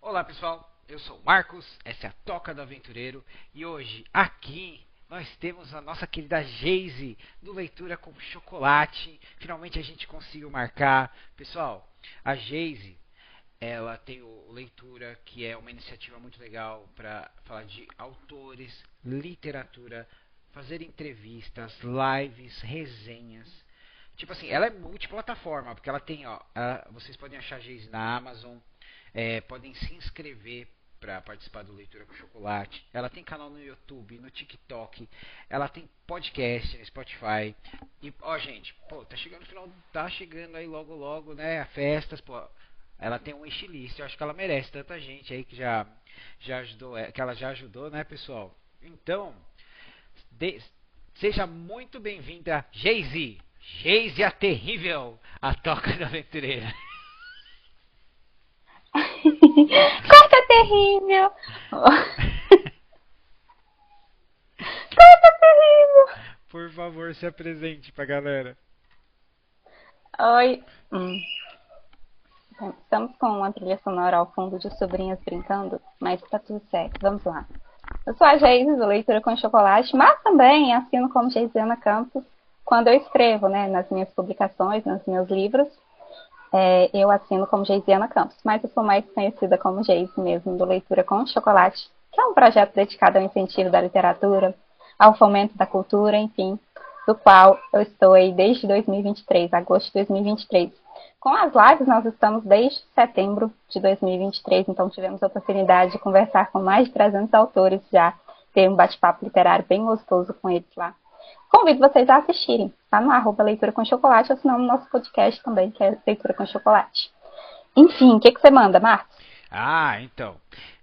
Olá pessoal, eu sou o Marcos, essa é a Toca do Aventureiro e hoje aqui nós temos a nossa querida Geise do Leitura com Chocolate. Finalmente a gente conseguiu marcar. Pessoal, a Geise, ela tem o Leitura, que é uma iniciativa muito legal para falar de autores, literatura, fazer entrevistas, lives, resenhas. Tipo assim, ela é multiplataforma, porque ela tem, vocês podem achar a Geise na Amazon, podem se inscrever para participar do Leitura com Chocolate. Ela tem canal no YouTube, no TikTok, ela tem podcast no Spotify. E, gente, pô, tá chegando o final, tá chegando aí logo logo, né, festas, pô. Ela tem um estilista, eu acho que ela merece tanta gente aí que já ajudou, que ela já ajudou, né, pessoal? Então, de, seja muito bem-vinda, Geise. Geise a terrível, a Toca da Aventureira. Corta terrível! Corta terrível! Por favor, se apresente pra galera. Oi. Estamos com uma trilha sonora ao fundo de sobrinhas brincando, mas tá tudo certo, vamos lá. Eu sou a Geise, do Leitura com Chocolate, mas também assino como Geisiana Campos quando eu escrevo, né, nas minhas publicações, nos meus livros. Eu assino como Geisiana Campos, mas eu sou mais conhecida como Geise mesmo, do Leitura com Chocolate, que é um projeto dedicado ao incentivo da literatura, ao fomento da cultura, enfim, do qual eu estou aí desde 2023, agosto de 2023. Com as lives, nós estamos desde setembro de 2023, então tivemos a oportunidade de conversar com mais de 300 autores já, ter um bate-papo literário bem gostoso com eles lá. Convido vocês a assistirem, tá no @Leitura com Chocolate, ou se não no nosso podcast também, que é Leitura com Chocolate. Enfim, o que você manda, Marcos? Então,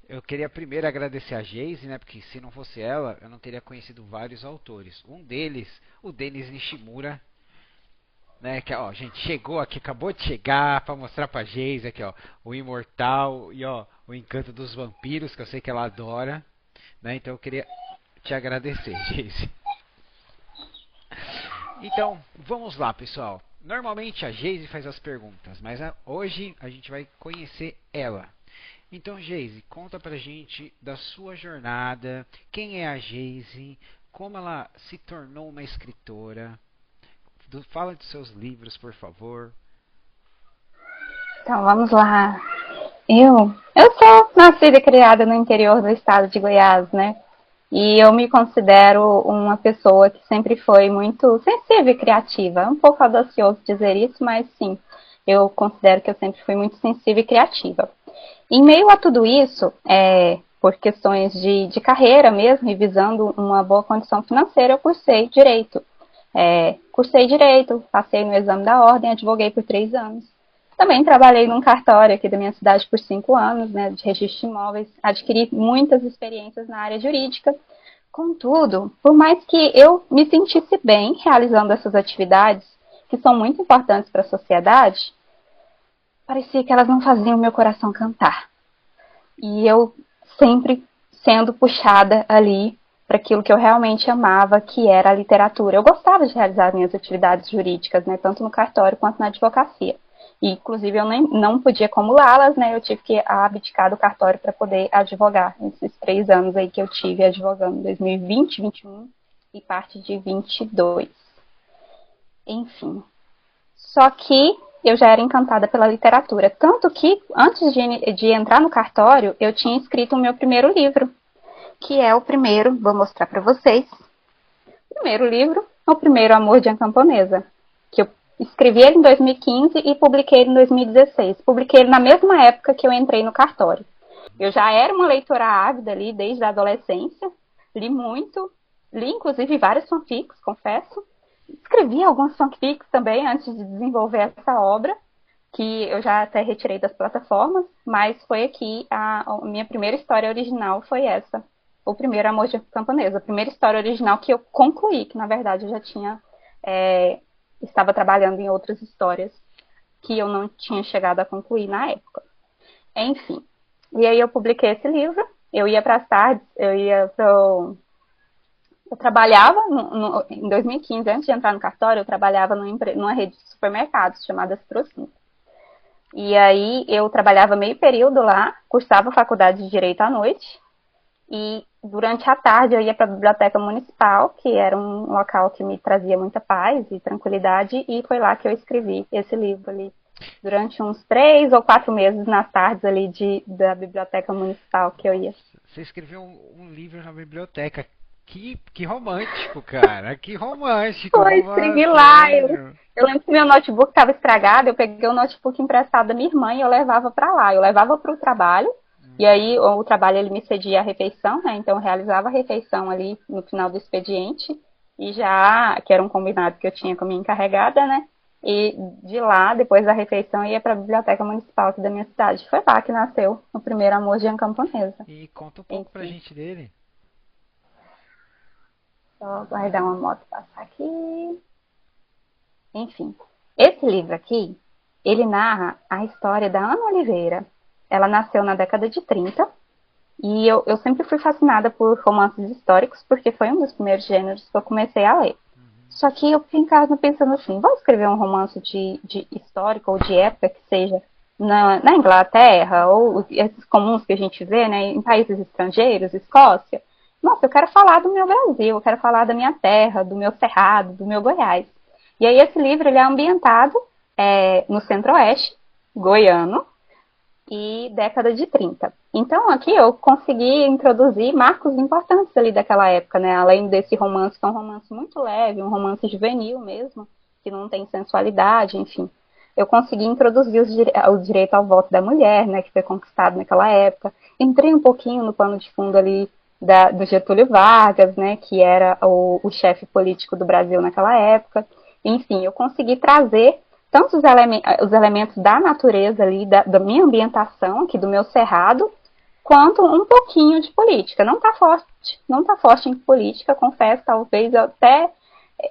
eu queria primeiro agradecer a Geise, né, porque se não fosse ela, eu não teria conhecido vários autores. Um deles, o Denis Nishimura, né, que gente, chegou aqui, acabou de chegar para mostrar pra Geise aqui, o Imortal e o Encanto dos Vampiros, que eu sei que ela adora, né? Então eu queria te agradecer, Geise. Então, vamos lá, pessoal. Normalmente a Geise faz as perguntas, mas hoje a gente vai conhecer ela. Então, Geise, conta pra gente da sua jornada, quem é a Geise, como ela se tornou uma escritora. Fala de seus livros, por favor. Então, vamos lá. Eu sou nascida e criada no interior do estado de Goiás, né? E eu me considero uma pessoa que sempre foi muito sensível e criativa. É um pouco audacioso dizer isso, mas sim, eu considero que eu sempre fui muito sensível e criativa. Em meio a tudo isso, por questões de carreira mesmo, e visando uma boa condição financeira, eu cursei direito, passei no exame da ordem, advoguei por 3 anos. Também trabalhei num cartório aqui da minha cidade por 5 anos, né, de registro de imóveis, adquiri muitas experiências na área jurídica. Contudo, por mais que eu me sentisse bem realizando essas atividades, que são muito importantes para a sociedade, parecia que elas não faziam meu coração cantar. E eu sempre sendo puxada ali para aquilo que eu realmente amava, que era a literatura. Eu gostava de realizar minhas atividades jurídicas, né, tanto no cartório quanto na advocacia. E, inclusive, eu não podia acumulá-las, né? Eu tive que abdicar do cartório para poder advogar. Esses 3 anos aí que eu tive advogando, 2020, 2021 e parte de 22. Enfim. Só que eu já era encantada pela literatura. Tanto que, antes de entrar no cartório, eu tinha escrito o meu primeiro livro, que é o primeiro, vou mostrar para vocês. O primeiro livro, O Primeiro Amor de uma Camponesa, que eu escrevi ele em 2015 e publiquei ele em 2016. Publiquei ele na mesma época que eu entrei no cartório. Eu já era uma leitora ávida ali desde a adolescência, li muito, li inclusive várias fanfics, confesso. Escrevi alguns fanfics também antes de desenvolver essa obra, que eu já até retirei das plataformas, mas foi aqui a minha primeira história original foi essa, O Primeiro Amor de Camponesa. A primeira história original que eu concluí, que na verdade eu já tinha, estava trabalhando em outras histórias que eu não tinha chegado a concluir na época. Enfim, e aí eu publiquei esse livro, eu ia para as tardes, eu trabalhava em 2015, antes de entrar no cartório, eu trabalhava numa rede de supermercados chamada Citrocin. E aí eu trabalhava meio período lá, cursava faculdade de Direito à noite, e durante a tarde eu ia para a biblioteca municipal, que era um local que me trazia muita paz e tranquilidade, e foi lá que eu escrevi esse livro ali. Durante uns 3 ou 4 meses nas tardes ali da biblioteca municipal que eu ia. Você escreveu um livro na biblioteca. Que romântico, cara. Que romântico, Foi, escrevi romance, lá. sério. Eu lembro que meu notebook estava estragado, eu peguei o notebook emprestado da minha irmã e eu levava para lá. Eu levava para o trabalho, e aí o trabalho ele me cedia a refeição, né? Então eu realizava a refeição ali no final do expediente, e já, que era um combinado que eu tinha com a minha encarregada, né? E de lá, depois da refeição, eu ia para a biblioteca municipal aqui da minha cidade. Foi lá que nasceu o primeiro amor de camponesa. E conta um pouco pra Enfim, gente dele. só aguardar uma moto passar aqui. Enfim, esse livro aqui, ele narra a história da Ana Oliveira. Ela nasceu na década de 30 e eu sempre fui fascinada por romances históricos porque foi um dos primeiros gêneros que eu comecei a ler. Só que eu fiquei em casa pensando assim, vou escrever um romance de histórico ou de época que seja na Inglaterra ou esses comuns que a gente vê, né, em países estrangeiros, Escócia. Nossa, eu quero falar do meu Brasil, eu quero falar da minha terra, do meu cerrado, do meu Goiás. E aí esse livro ele é ambientado no centro-oeste goiano e década de 30. Então aqui eu consegui introduzir marcos importantes ali daquela época, né? Além desse romance, que é um romance muito leve, um romance juvenil mesmo, que não tem sensualidade, enfim. Eu consegui introduzir o direito ao voto da mulher, né, que foi conquistado naquela época. Entrei um pouquinho no pano de fundo ali do Getúlio Vargas, né, que era o chefe político do Brasil naquela época. Enfim, eu consegui trazer tanto os elementos da natureza ali, da minha ambientação aqui, do meu cerrado, quanto um pouquinho de política. Não tá forte em política, confesso, talvez até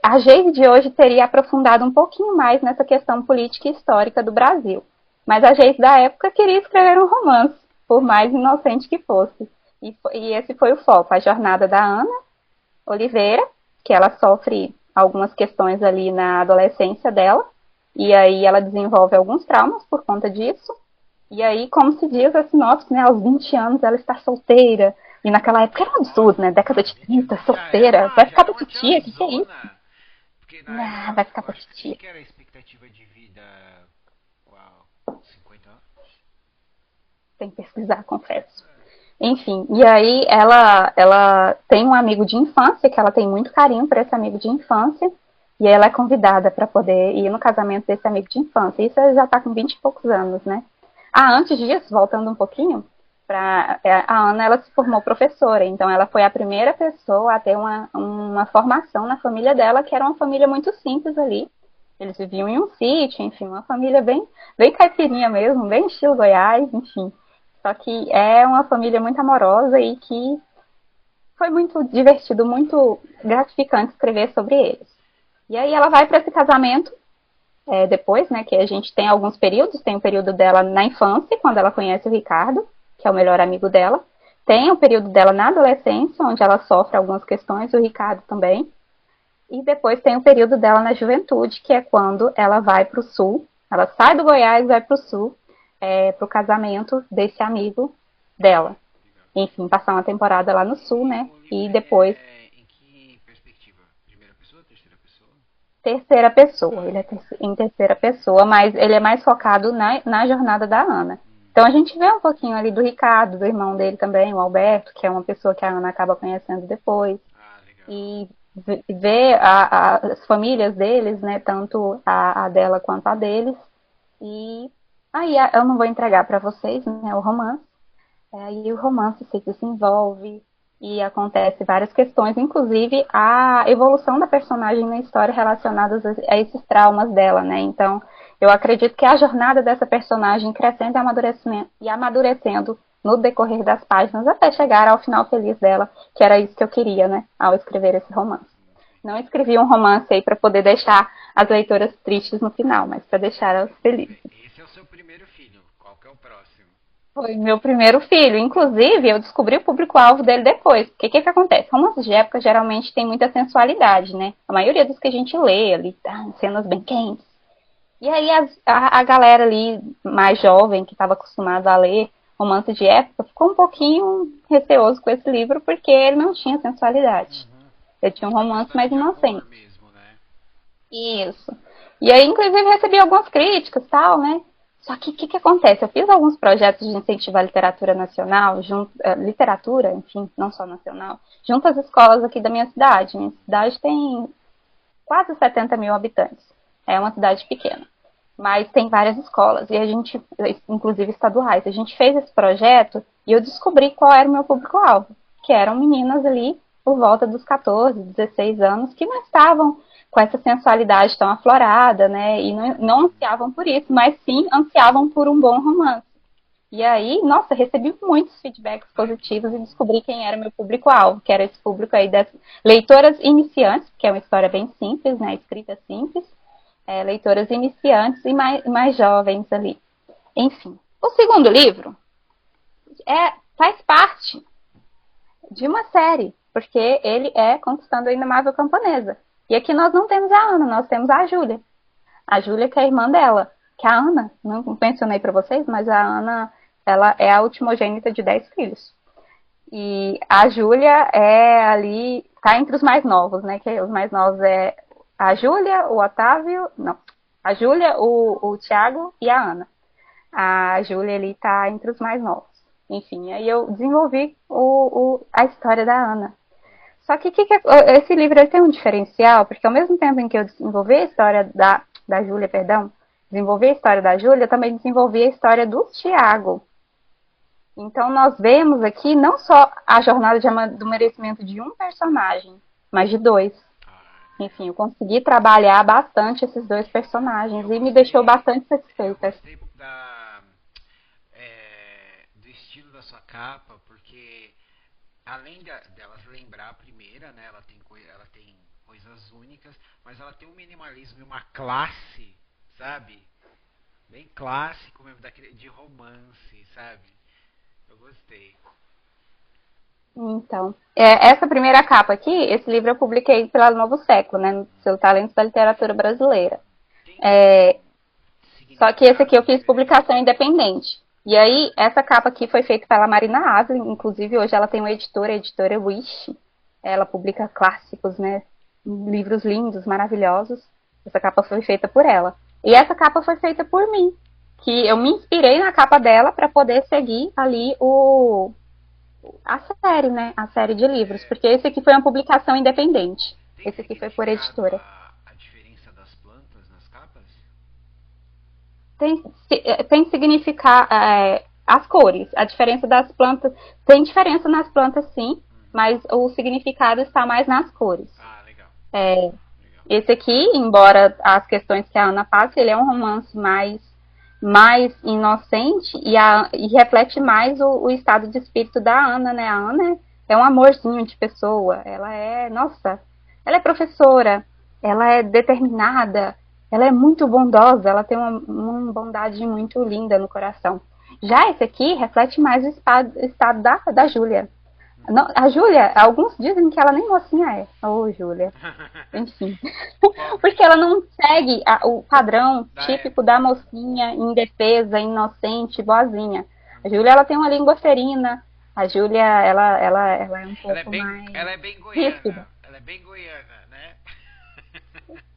a Geise de hoje teria aprofundado um pouquinho mais nessa questão política e histórica do Brasil. Mas a Geise da época queria escrever um romance, por mais inocente que fosse. E esse foi o foco, a jornada da Ana Oliveira, que ela sofre algumas questões ali na adolescência dela, e aí ela desenvolve alguns traumas por conta disso. E aí, como se diz a sinopse, né, aos 20 anos ela está solteira. E naquela época era um absurdo, né? Década de 30, solteira. Vai Já ficar era pra uma titia, que é isso? tiazona. Porque na Ah, época, vai ficar eu pra acho que titia. que era a expectativa de vida com 50 anos. Tem que pesquisar, confesso. Enfim, e aí ela tem um amigo de infância, que ela tem muito carinho por esse amigo de infância, e ela é convidada para poder ir no casamento desse amigo de infância. Isso ela já está com 20 e poucos anos, né? Ah, antes disso, voltando um pouquinho, a Ana ela se formou professora, então ela foi a primeira pessoa a ter uma formação na família dela, que era uma família muito simples ali. Eles viviam em um sítio, enfim, uma família bem caipirinha mesmo, bem estilo Goiás, enfim. Só que é uma família muito amorosa e que foi muito divertido, muito gratificante escrever sobre eles. E aí ela vai para esse casamento depois, né, que a gente tem alguns períodos, tem o período dela na infância, quando ela conhece o Ricardo, que é o melhor amigo dela. Tem o período dela na adolescência, onde ela sofre algumas questões, o Ricardo também. E depois tem o período dela na juventude, que é quando ela vai para o sul, ela sai do Goiás e vai para o sul, para o casamento desse amigo dela. Enfim, passar uma temporada lá no sul, E né? o livro E ele depois é em que perspectiva? Primeira pessoa, terceira pessoa? terceira pessoa. Ele é em terceira pessoa, mas ele é mais focado na jornada da Ana. Então a gente vê um pouquinho ali do Ricardo, do irmão dele também, o Alberto, que é uma pessoa que a Ana acaba conhecendo depois. Ah, legal. E ver as famílias deles, né? Tanto a dela quanto a deles. E aí eu não vou entregar para vocês, né? O romance. Aí o romance se desenvolve e acontece várias questões, inclusive a evolução da personagem na história relacionadas a esses traumas dela, né? Então, eu acredito que a jornada dessa personagem crescendo e amadurecendo no decorrer das páginas até chegar ao final feliz dela, que era isso que eu queria, né? Ao escrever esse romance. Não escrevi um romance aí para poder deixar as leitoras tristes no final, mas para deixar elas felizes. Esse é o seu primeiro filho. Qual que é o próximo? Foi meu primeiro filho. Inclusive, eu descobri o público-alvo dele depois. Porque o que acontece? Romances de época geralmente tem muita sensualidade, né? A maioria dos que a gente lê ali, tá? Cenas bem quentes. E aí a galera ali mais jovem, que estava acostumada a ler romance de época, ficou um pouquinho receoso com esse livro, porque ele não tinha sensualidade. Ele tinha um romance mais inocente. Mesmo, né? Isso. E aí, inclusive, recebi algumas críticas e tal, né? Só que o que acontece? Eu fiz alguns projetos de incentivo à literatura nacional, literatura, enfim, não só nacional, junto às escolas aqui da minha cidade. Minha cidade tem quase 70 mil habitantes. É uma cidade pequena. Mas tem várias escolas, e a gente, inclusive estaduais. A gente fez esse projeto e eu descobri qual era o meu público-alvo, que eram meninas ali por volta dos 14, 16 anos, que não estavam com essa sensualidade tão aflorada, né? E não ansiavam por isso, mas sim ansiavam por um bom romance. E aí, nossa, recebi muitos feedbacks positivos e descobri quem era meu público-alvo, que era esse público aí das leitoras iniciantes, que é uma história bem simples, né? Escrita simples, leitoras iniciantes e mais jovens ali. Enfim, o segundo livro faz parte de uma série, porque ele é Conquistando a Indomável Camponesa. E aqui nós não temos a Ana, nós temos a Júlia. A Júlia, que é a irmã dela. Que a Ana, não mencionei para vocês, mas a Ana, ela é a ultimogênita de 10 filhos. E a Júlia tá entre os mais novos, né? Que os mais novos é a Júlia, o Otávio, não. A Júlia, o Tiago e a Ana. A Júlia ali tá entre os mais novos. Enfim, aí eu desenvolvi a história da Ana. Só que esse livro tem um diferencial, porque ao mesmo tempo em que eu desenvolvi a história da Júlia, desenvolvi a história da Júlia, eu também desenvolvi a história do Tiago. Então nós vemos aqui não só a jornada de amadurecimento de um personagem, mas de dois. Enfim, eu consegui trabalhar bastante esses dois personagens e me deixou bastante satisfeita. Eu gostei do estilo da sua capa, porque além delas lembrar a primeira, né, ela tem coisas únicas, mas ela tem um minimalismo e uma classe, sabe? Bem clássico mesmo, de romance, sabe? Eu gostei. Então, essa primeira capa aqui, esse livro eu publiquei pela Novo Século, né, no Seu Talento da Literatura Brasileira. Só que esse aqui eu fiz publicação independente. E aí, essa capa aqui foi feita pela Marina Aslin, inclusive hoje ela tem uma editora, a editora Wish. Ela publica clássicos, né, livros lindos, maravilhosos. Essa capa foi feita por ela. E essa capa foi feita por mim, que eu me inspirei na capa dela para poder seguir ali a série, né? A série de livros, porque esse aqui foi uma publicação independente. Esse aqui foi por editora. A diferença das plantas nas capas? Tem significar as cores. A diferença das plantas. Tem diferença nas plantas, sim, mas o significado está mais nas cores. Ah, legal. Legal. Esse aqui, embora as questões que a Ana passa, ele é um romance mais inocente e reflete mais o estado de espírito da Ana, né? A Ana é um amorzinho de pessoa. Ela é professora, ela é determinada, ela é muito bondosa, ela tem uma bondade muito linda no coração. Já esse aqui reflete mais o estado da Júlia. A Júlia, alguns dizem que ela nem mocinha é. Ô, Júlia. Enfim. Porque ela não segue o padrão típico da mocinha indefesa, inocente, boazinha. A Júlia, ela tem uma língua ferina. A Júlia, ela é um pouco mais ela é bem goiana. ríspida. Ela é bem goiana, né?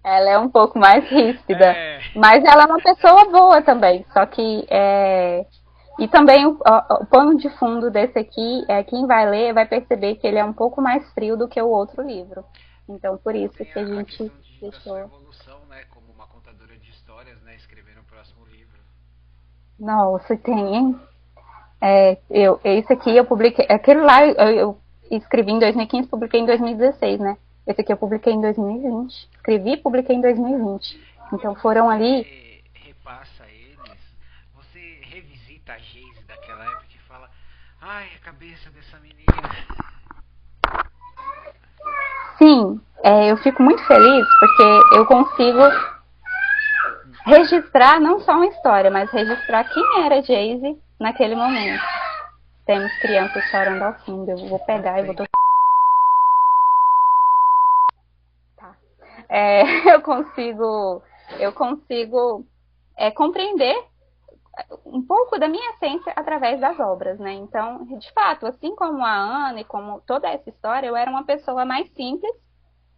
Ela é um pouco mais ríspida. Mas ela é uma pessoa boa também. Só que e também o pano de fundo desse aqui, quem vai ler vai perceber que ele é um pouco mais frio do que o outro livro. Então, por isso que a gente deixou. A evolução, né, como uma contadora de histórias, né, escrever no próximo livro. Nossa, tem, hein? Esse aqui eu publiquei. Aquele lá eu escrevi em 2015, publiquei em 2016, né? Esse aqui eu publiquei em 2020. Escrevi e publiquei em 2020. Então foram ali. Repassa eles, você revisita a Geise daquela época e fala: ai, a cabeça dessa menina. Sim, eu fico muito feliz porque eu consigo registrar não só uma história, mas registrar quem era a Geise naquele momento. Temos crianças chorando ao fundo. Eu vou pegar e vou tocar. Tá. Eu consigo compreender um pouco da minha essência através das obras, né? Então, de fato, assim como a Ana e como toda essa história, eu era uma pessoa mais simples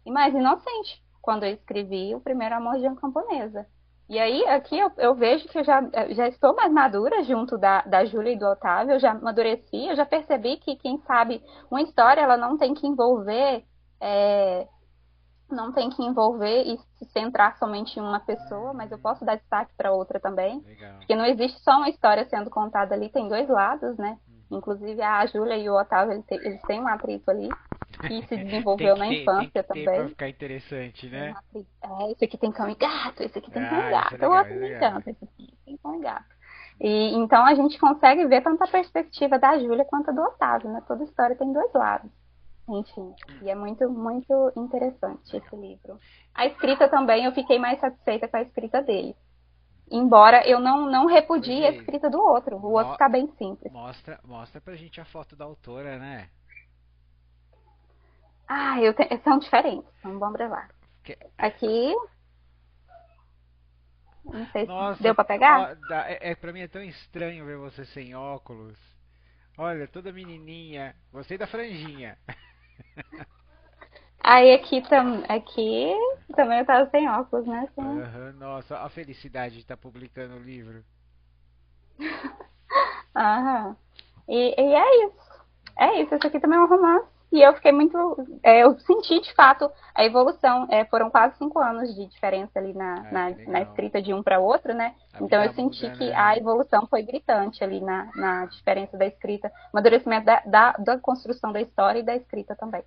e mais inocente quando eu escrevi O Primeiro Amor de uma Camponesa. E aí, aqui eu vejo que eu já estou mais madura junto da Júlia e do Otávio, eu já amadureci, eu já percebi que, quem sabe, uma história ela não tem que envolver e se centrar somente em uma pessoa, mas eu posso dar destaque para outra também. Legal. Porque não existe só uma história sendo contada ali, tem dois lados, né? Inclusive a Júlia e o Otávio, eles têm um atrito ali, que se desenvolveu na infância também. Pra ficar interessante, né? Esse aqui tem cão e gato, esse aqui tem cão e isso gato. é legal, Eu gosto muito tanto, esse aqui tem cão e gato. E então a gente consegue ver tanto a perspectiva da Júlia quanto a do Otávio, né? Toda história tem dois lados. Enfim, e é muito, muito interessante esse livro. A escrita também, eu fiquei mais satisfeita com a escrita dele. Embora eu não repudie a escrita do outro. O outro fica bem simples. Mostra pra gente a foto da autora, né? São diferentes, vamos lá. Aqui... Não sei se deu pra pegar. Pra mim é tão estranho ver você sem óculos. Olha, toda menininha. Gostei da franjinha. Aí aqui também eu tava sem óculos, né? Nossa, a felicidade de estar publicando o livro. E é isso. Esse aqui também é um romance. E eu fiquei muito... eu senti, de fato, a evolução. Foram quase 5 anos de diferença ali na escrita de um para outro, né? Então eu senti que a evolução foi gritante ali na diferença da escrita. Amadurecimento da construção da história e da escrita também.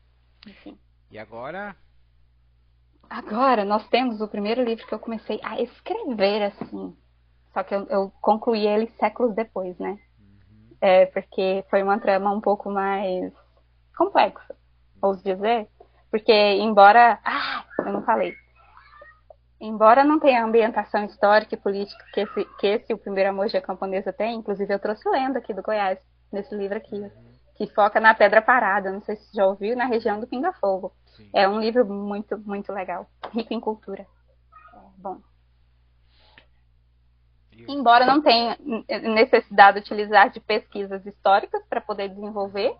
Enfim. E agora? Agora nós temos o primeiro livro que eu comecei a escrever, assim. Só que eu concluí ele séculos depois, né? Porque foi uma trama um pouco mais complexa, ouso dizer. Porque embora... eu não falei. Embora não tenha a ambientação histórica e política que O Primeiro Amor de uma Camponesa tem, inclusive eu trouxe lenda aqui do Goiás, nesse livro aqui, que foca na Pedra Parada, não sei se você já ouviu, na região do Pinga Fogo. Sim. É um livro muito, muito legal, rico em cultura. Bom. Embora não tenha necessidade de utilizar de pesquisas históricas para poder desenvolver,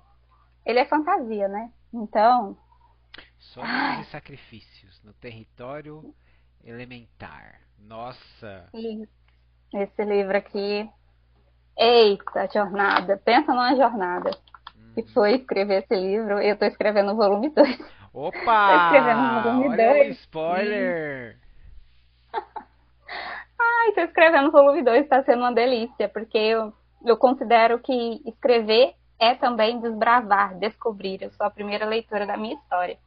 ele é fantasia, né? Então... Sonhos e sacrifícios no território elementar. Nossa! Esse livro aqui... Eita, jornada! Pensa numa jornada. Que foi escrever esse livro. Eu estou escrevendo o volume 2. Opa! Estou escrevendo o volume 2. Olha aí, spoiler! Estou escrevendo o volume 2. Está sendo uma delícia. Porque eu considero que escrever é também desbravar, descobrir. Eu sou a primeira leitora da minha história.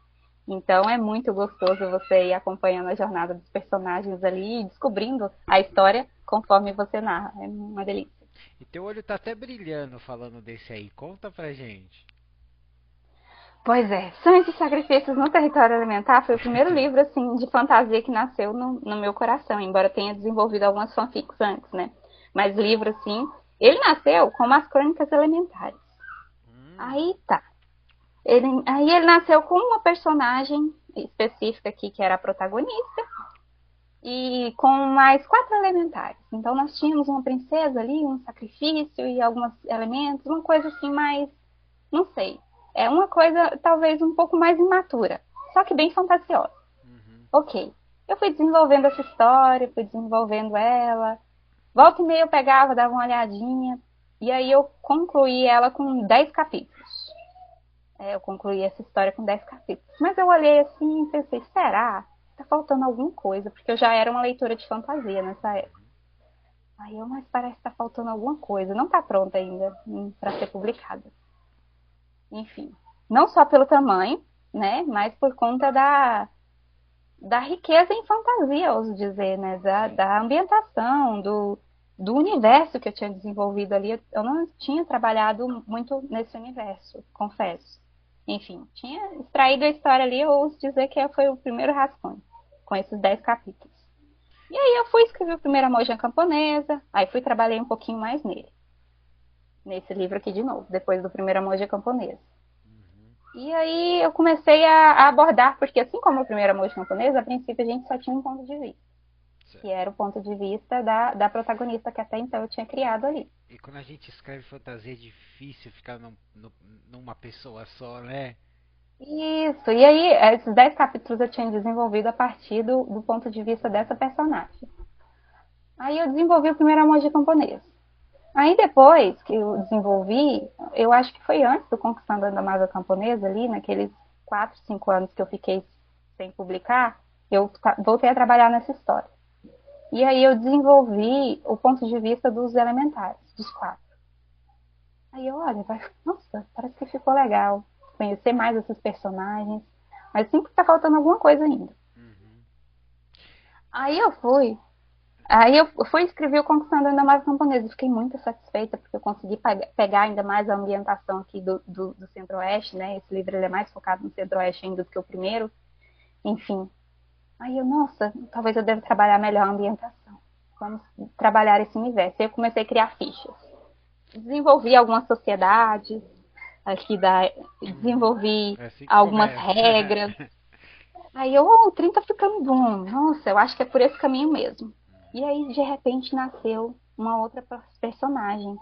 Então é muito gostoso você ir acompanhando a jornada dos personagens ali e descobrindo a história conforme você narra. É uma delícia. E teu olho tá até brilhando falando desse aí. Conta pra gente. Pois é. Sonhos e Sacrifícios no Território Elementar foi o primeiro livro assim, de fantasia que nasceu no meu coração. Embora tenha desenvolvido algumas fanfics antes, né? Mas livro, assim... Ele nasceu como As Crônicas Elementares. Aí tá. Aí ele nasceu com uma personagem específica aqui, que era a protagonista, e com mais 4 elementares. Então nós tínhamos uma princesa ali, um sacrifício e alguns elementos, uma coisa assim mais, não sei, é uma coisa talvez um pouco mais imatura, só que bem fantasiosa. Ok, eu fui desenvolvendo essa história, fui desenvolvendo ela, volta e meia eu pegava, dava uma olhadinha, e aí eu concluí ela com 10 capítulos. Eu concluí essa história com 10 capítulos. Mas eu olhei assim e pensei, será? Tá faltando alguma coisa, porque eu já era uma leitora de fantasia nessa época. Mas parece que tá faltando alguma coisa. Não tá pronta ainda para ser publicada. Enfim, não só pelo tamanho, né, mas por conta da riqueza em fantasia, ouso dizer, né, da ambientação, do universo que eu tinha desenvolvido ali. Eu não tinha trabalhado muito nesse universo, confesso. Enfim, tinha extraído a história ali, eu ouso dizer que foi o primeiro rascunho, com esses 10 capítulos. E aí eu fui escrever O Primeiro Amor de uma Camponesa, aí trabalhei um pouquinho mais nele. Nesse livro aqui de novo, depois do Primeiro Amor de uma Camponesa. E aí eu comecei a abordar, porque assim como O Primeiro Amor de uma Camponesa, a princípio a gente só tinha um ponto de vista. que era o ponto de vista da protagonista que até então eu tinha criado ali. E quando a gente escreve fantasia é difícil ficar numa pessoa só, né? Isso, e aí esses 10 capítulos eu tinha desenvolvido a partir do ponto de vista dessa personagem. Aí eu desenvolvi o primeiro emoji camponês. Aí depois que eu desenvolvi, eu acho que foi antes do Conquistando a Amazônia Camponesa ali, naqueles 4, 5 anos que eu fiquei sem publicar, eu voltei a trabalhar nessa história. E aí eu desenvolvi o ponto de vista dos elementares, dos 4. Aí eu, olha, nossa, parece que ficou legal conhecer mais esses personagens, mas sempre tá faltando alguma coisa ainda. Uhum. Aí eu fui Aí eu fui escrever o Conquistando Ainda Mais o Camponês e fiquei muito satisfeita porque eu consegui pegar ainda mais a ambientação aqui do Centro-Oeste, né? Esse livro ele é mais focado no Centro-Oeste ainda do que o primeiro. Enfim. Aí eu, nossa, talvez eu deva trabalhar melhor a ambientação. Vamos trabalhar esse universo. Aí eu comecei a criar fichas. Desenvolvi algumas sociedades aqui desenvolvi É assim que algumas começa. regras. Aí eu, o trem tá ficando bom. Nossa, eu acho que é por esse caminho mesmo. E aí, de repente, nasceu uma outra personagem.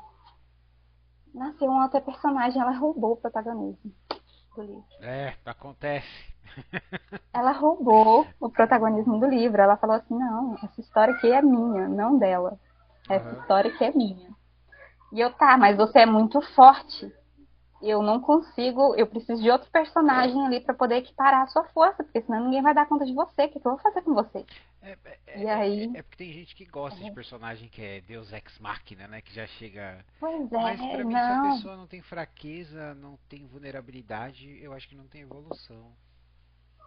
Nasceu uma outra personagem, ela roubou o protagonismo do livro. É, acontece. Ela roubou o protagonismo do livro. Ela falou assim, não, essa história aqui é minha, não dela. Essa Uhum. história aqui é minha. E eu, tá, mas você é muito forte. Eu não consigo, eu preciso de outro personagem ali para poder equiparar a sua força, porque senão ninguém vai dar conta de você. O que eu vou fazer com você? É, E aí, é porque tem gente que gosta de personagem que é Deus Ex Machina, né? Que já chega. pois Mas é, pra mim, se a não. pessoa não tem fraqueza, não tem vulnerabilidade, eu acho que não tem evolução.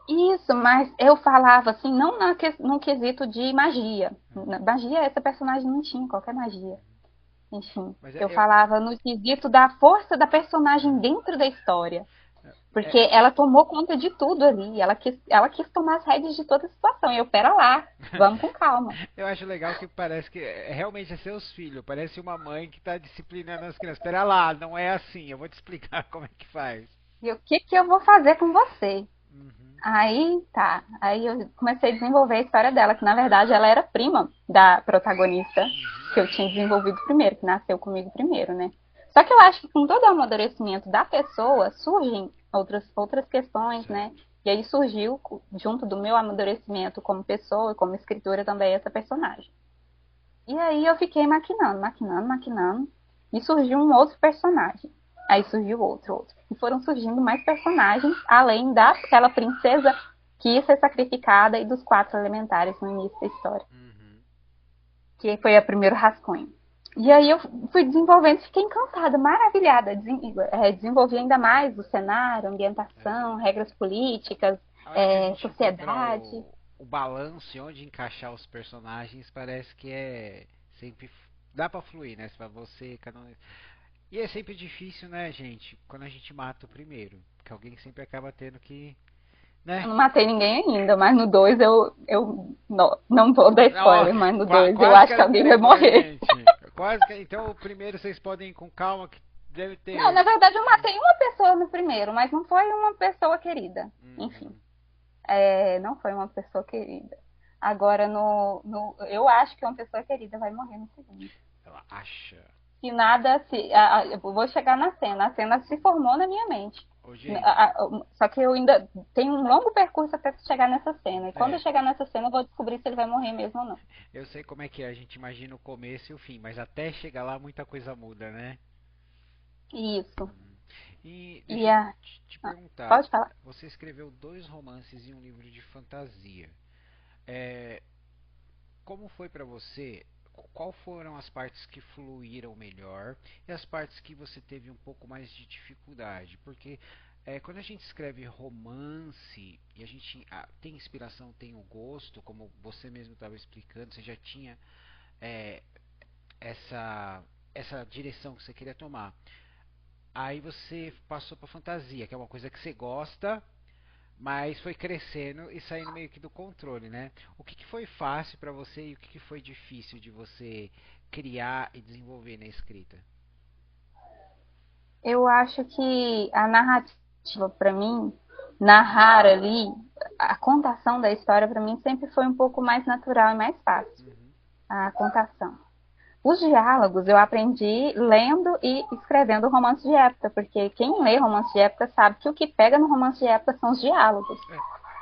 Isso, mas eu falava assim, não no quesito de magia. Uhum. Magia, essa personagem não tinha qualquer magia. Enfim, Mas eu falava no quesito da força da personagem dentro da história. é, Porque ela tomou conta de tudo ali. Ela quis tomar as rédeas de toda a situação. E eu, pera lá, vamos com calma. eu acho legal que parece que realmente é seus filhos. Parece uma mãe que tá disciplinando as crianças. Espera lá, não é assim. Eu vou te explicar como é que faz. E o que eu vou fazer com você? Uhum. Aí tá. Aí eu comecei a desenvolver a história dela, que na verdade ela era prima da protagonista Uhum. que eu tinha desenvolvido primeiro, que nasceu comigo primeiro, né? Só que eu acho que com todo o amadurecimento da pessoa surgem outras questões, né? Certo. E aí surgiu, junto do meu amadurecimento como pessoa e como escritora também, essa personagem. E aí eu fiquei maquinando, e surgiu um outro personagem. Aí surgiu outro. E foram surgindo mais personagens, além daquela princesa que ia ser sacrificada e dos 4 elementares no início da história. Uhum. Que foi o primeiro rascunho. E aí eu fui desenvolvendo, fiquei encantada, maravilhada. Desenvolvi ainda mais o cenário, ambientação, É. regras políticas, A hora que a gente encontrar sociedade. o balanço e onde encaixar os personagens, parece que é sempre. Dá pra fluir, né? Pra você, cada um. E é sempre difícil, né, gente? Quando a gente mata o primeiro. Porque alguém sempre acaba tendo que. Eu Né? não matei ninguém ainda, mas no 2 eu não vou dar Nossa, spoiler, mas no 2 eu quase que acho que ela alguém vai entregou a morrer. gente. Quase que. Então o primeiro vocês podem ir com calma, que deve Não, na ter. verdade eu matei uma pessoa no primeiro, mas não foi uma pessoa querida. Enfim, Uhum. não foi uma pessoa querida. Agora, eu acho que uma pessoa querida vai morrer no segundo. Ela acha. Se nada, eu vou chegar na cena. A cena se formou na minha mente. Ô, gente. Só que eu ainda tenho um longo percurso até chegar nessa cena. E quando eu É. chegar nessa cena, eu vou descobrir se ele vai morrer mesmo ou não. Eu sei como é que é, a gente imagina o começo e o fim, mas até chegar lá muita coisa muda, né? Isso. E E deixa eu te perguntar, pode falar. você escreveu 2 romances e um livro de fantasia. É, como foi pra você? Qual foram as partes que fluíram melhor e as partes que você teve um pouco mais de dificuldade? Porque quando a gente escreve romance e a gente tem inspiração, tem o gosto, como você mesmo estava explicando, você já tinha é, essa essa direção que você queria tomar. Aí você passou para fantasia, que é uma coisa que você gosta, mas foi crescendo e saindo meio que do controle, né? O que foi fácil para você e o que foi difícil de você criar e desenvolver na escrita? Eu acho que a narrativa, para mim, narrar ali, a contação da história para mim sempre foi um pouco mais natural e mais fácil. Uhum. A contação. Os diálogos eu aprendi lendo e escrevendo romance de época, porque quem lê romance de época sabe que o que pega no romance de época são os diálogos. É.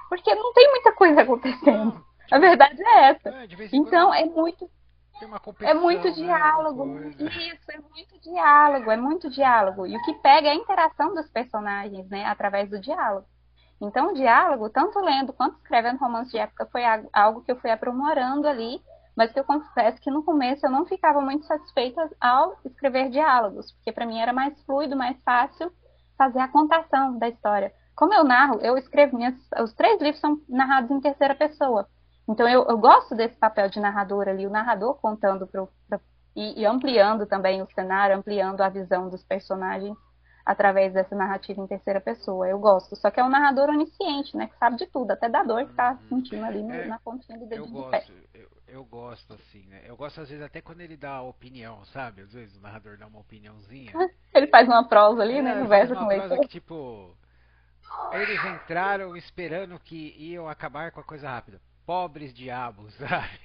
Porque não tem muita coisa acontecendo. Não, A verdade é essa. de vez em Então quando tem uma é muito competição, né? Uma diálogo. coisa. Isso, é muito diálogo, é muito diálogo. E o que pega é a interação dos personagens, né, através do diálogo. Então, o diálogo, tanto lendo quanto escrevendo romance de época, foi algo que eu fui aprimorando ali, mas que eu confesso que no começo eu não ficava muito satisfeita ao escrever diálogos, porque para mim era mais fluido, mais fácil fazer a contação da história. Como eu narro, eu escrevo, os 3 livros são narrados em terceira pessoa. Então eu gosto desse papel de narrador ali, o narrador contando e ampliando também o cenário, ampliando a visão dos personagens através dessa narrativa em terceira pessoa. Eu gosto. Só que é um narrador onisciente, né? Que sabe de tudo, até da dor que tá Uhum. sentindo ali É, na pontinha do eu dedinho do pé. gosto, eu gosto assim, né? Eu gosto às vezes até quando ele dá opinião, sabe? Às vezes o narrador dá uma opiniãozinha. Ele faz uma prosa ali, né? Ele faz Conversa com uma o prosa que leitor. tipo, eles entraram esperando que iam acabar com a coisa rápida. Pobres diabos, sabe?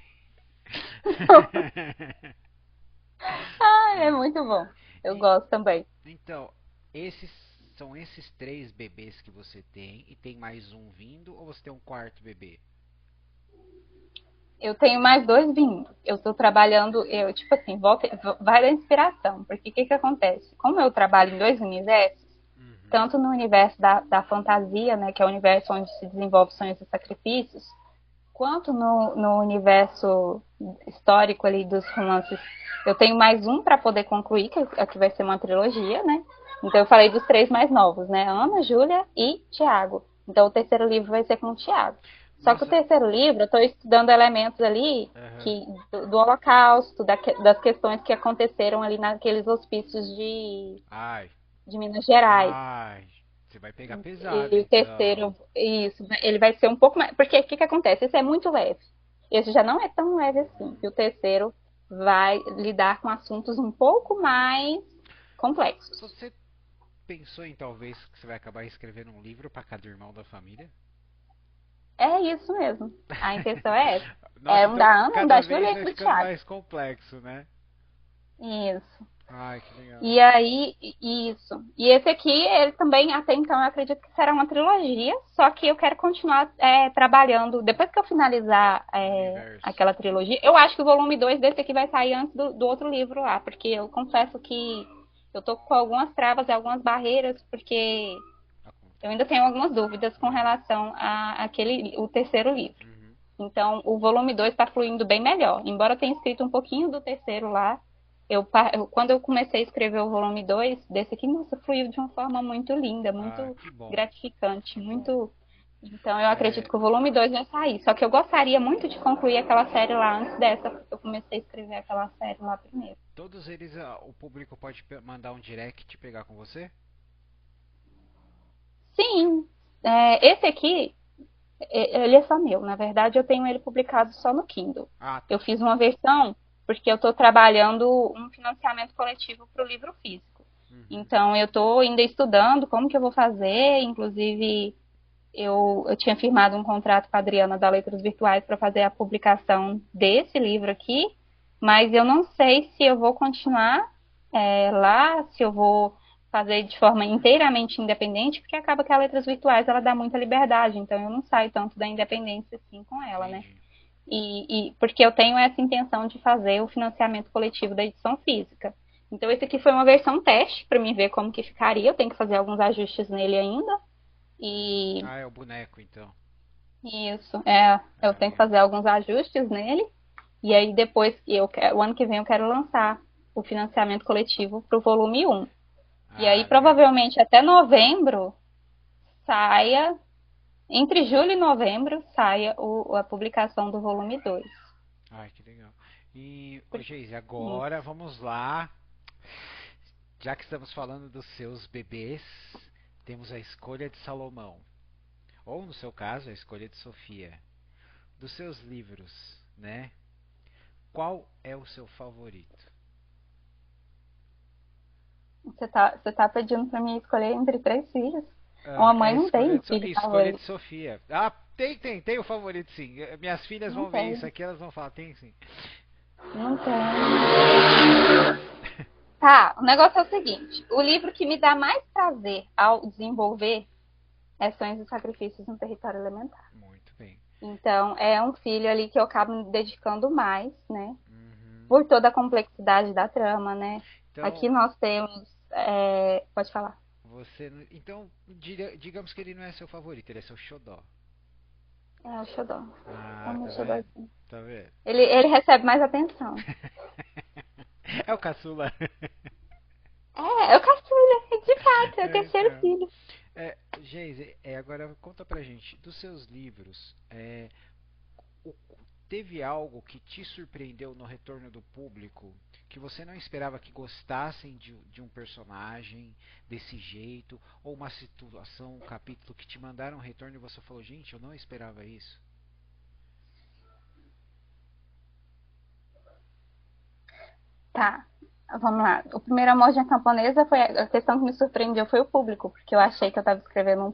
Ah, é muito bom. Eu E, gosto também. então, esses são esses 3 bebês que você tem e tem mais um vindo ou você tem um quarto bebê? Eu tenho mais 2 vindo. Eu estou trabalhando, tipo assim, vai da inspiração. Porque o que acontece? Como eu trabalho em 2 universos, Uhum. tanto no universo da fantasia, né, que é o universo onde se desenvolve sonhos e sacrifícios, quanto no universo histórico ali dos romances, eu tenho mais um para poder concluir, que vai ser uma trilogia, né? Então eu falei dos 3 mais novos, né? Ana, Júlia e Tiago. Então o terceiro livro vai ser com o Tiago. Só que o Nossa, terceiro livro, eu estou estudando elementos ali aham. do Holocausto, das questões que aconteceram ali naqueles hospícios Ai, de Minas Gerais. ai, você vai pegar pesado E o então. terceiro, isso, ele vai ser um pouco mais. Porque o que acontece? Esse é muito leve. Esse já não é tão leve assim. Uhum. E o terceiro vai lidar com assuntos um pouco mais complexos. Você pensou em talvez que você vai acabar escrevendo um livro para cada irmão da família? É isso mesmo. A intenção é essa. Nossa, É um então da Ana, um cada da vez Júlia e vai um do ficando Thiago. mais complexo, né? Isso. Ai, que legal. E aí, isso. E esse aqui, ele também, até então, eu acredito que será uma trilogia, só que eu quero continuar trabalhando. Depois que eu finalizar No universo. aquela trilogia, eu acho que o volume 2 desse aqui vai sair antes do outro livro lá, porque eu confesso que eu tô com algumas travas e algumas barreiras, porque eu ainda Acontece. tenho algumas dúvidas com Uhum. relação o terceiro livro. Uhum. Então, o volume 2 está fluindo bem melhor. Embora eu tenha escrito um pouquinho do terceiro lá, quando eu comecei a escrever o volume 2 desse aqui, nossa, fluiu de uma forma muito linda, Ah, muito que bom. gratificante, Que bom. muito. Então, eu acredito É, que o volume 2 vai sair. Só que eu gostaria muito de concluir aquela série lá antes dessa, porque eu comecei a escrever aquela série lá primeiro. todos eles, o público pode mandar um direct e pegar com você? Sim, esse aqui, ele é só meu. Na verdade, eu tenho ele publicado só no Kindle. Ah, Eu tá. fiz uma versão porque eu estou trabalhando um financiamento coletivo para o livro físico. Uhum. Então, eu estou ainda estudando como que eu vou fazer. Inclusive, eu tinha firmado um contrato com a Adriana da Letras Virtuais para fazer a publicação desse livro aqui, mas eu não sei se eu vou continuar lá, se eu vou fazer de forma inteiramente independente, porque acaba que a Letras Virtuais ela dá muita liberdade, então eu não saio tanto da independência assim com ela, né? Entendi. Porque eu tenho essa intenção de fazer o financiamento coletivo da edição física. Então esse aqui foi uma versão teste para mim ver como que ficaria. Eu tenho que fazer alguns ajustes nele ainda. E Ah, é o boneco então. isso, eu Ah, tenho que legal. fazer alguns ajustes nele. E aí depois, o ano que vem eu quero lançar o financiamento coletivo para o volume 1. E aí Ah, legal. provavelmente até novembro saia, entre julho e novembro saia a publicação do volume 2. Ai, que legal. E, ô Geise, agora vamos lá. Já que estamos falando dos seus bebês, temos a escolha de Salomão. Ou, no seu caso, a escolha de Sofia. Dos seus livros, né? Qual é o seu favorito? Você tá pedindo para mim escolher entre 3 filhos? Uma É mãe não tem um filho Escolha de favorito. Sofia. Tem o favorito sim. Minhas filhas Não vão ver tem, isso aqui, elas vão falar, tem sim. não tem. Tá, o negócio é o seguinte: o livro que me dá mais prazer ao desenvolver é Sonhos e Sacrifícios no Território Elementar. Muito bem. Então, é um filho ali que eu acabo me dedicando mais, né? Uhum. Por toda a complexidade da trama, né? Aqui Então, nós temos. Pode falar. Então, digamos que ele não é seu favorito, ele é seu xodó. É o Xodó. É Ah, o meu tá vendo? xodózinho. Tá vendo? Ele recebe mais atenção. É o caçula. É o caçula, de fato, é o terceiro Então, filho. Geise, agora conta pra gente, dos seus livros, o- teve algo que te surpreendeu no retorno do público, que você não esperava que gostassem de um personagem desse jeito, ou uma situação, um capítulo que te mandaram um retorno e você falou, gente, eu não esperava isso? Tá, vamos lá. O primeiro Amor de uma Camponesa foi a questão que me surpreendeu foi o público, porque eu achei que eu estava escrevendo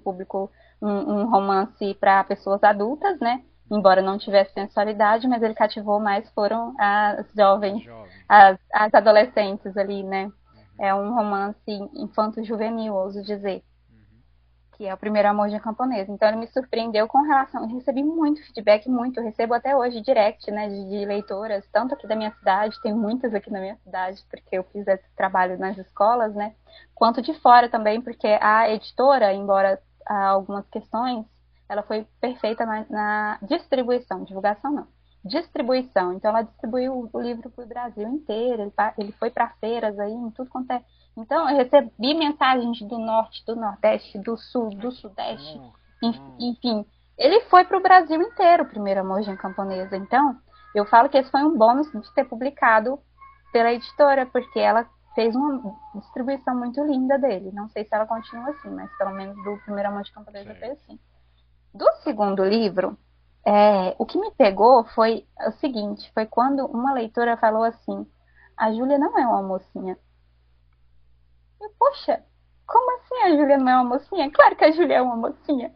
um romance para pessoas adultas, né? Embora não tivesse sensualidade, mas ele cativou mais foram as Os jovens, jovens. as adolescentes ali, né? Uhum, É um romance infanto-juvenil, ouso dizer, uhum, que é o primeiro Amor de camponesa. Então ele me surpreendeu com relação, eu recebi muito feedback, muito, eu recebo até hoje direct, né, de leitoras, tanto aqui da minha cidade, tem muitas aqui na minha cidade, porque eu fiz esse trabalho nas escolas, né, quanto de fora também, porque a editora, embora algumas questões, ela foi perfeita na distribuição, divulgação não, distribuição. Então ela distribuiu o livro para o Brasil inteiro, ele foi para feiras aí, em tudo quanto é. Então eu recebi mensagens do norte, do nordeste, do sul, ai, do que sudeste, bom, que bom. enfim. Ele foi para o Brasil inteiro, o primeiro Amor Camponesa. Então, eu falo que esse foi um bônus de ter publicado pela editora, porque ela fez uma distribuição muito linda dele. Não sei se ela continua assim, mas pelo menos do primeiro Amor Camponesa foi Certo. assim. Do segundo livro, o que me pegou foi o seguinte, foi quando uma leitora falou assim, a Júlia não é uma mocinha. Eu, poxa, como assim a Júlia não é uma mocinha? Claro que a Júlia é uma mocinha.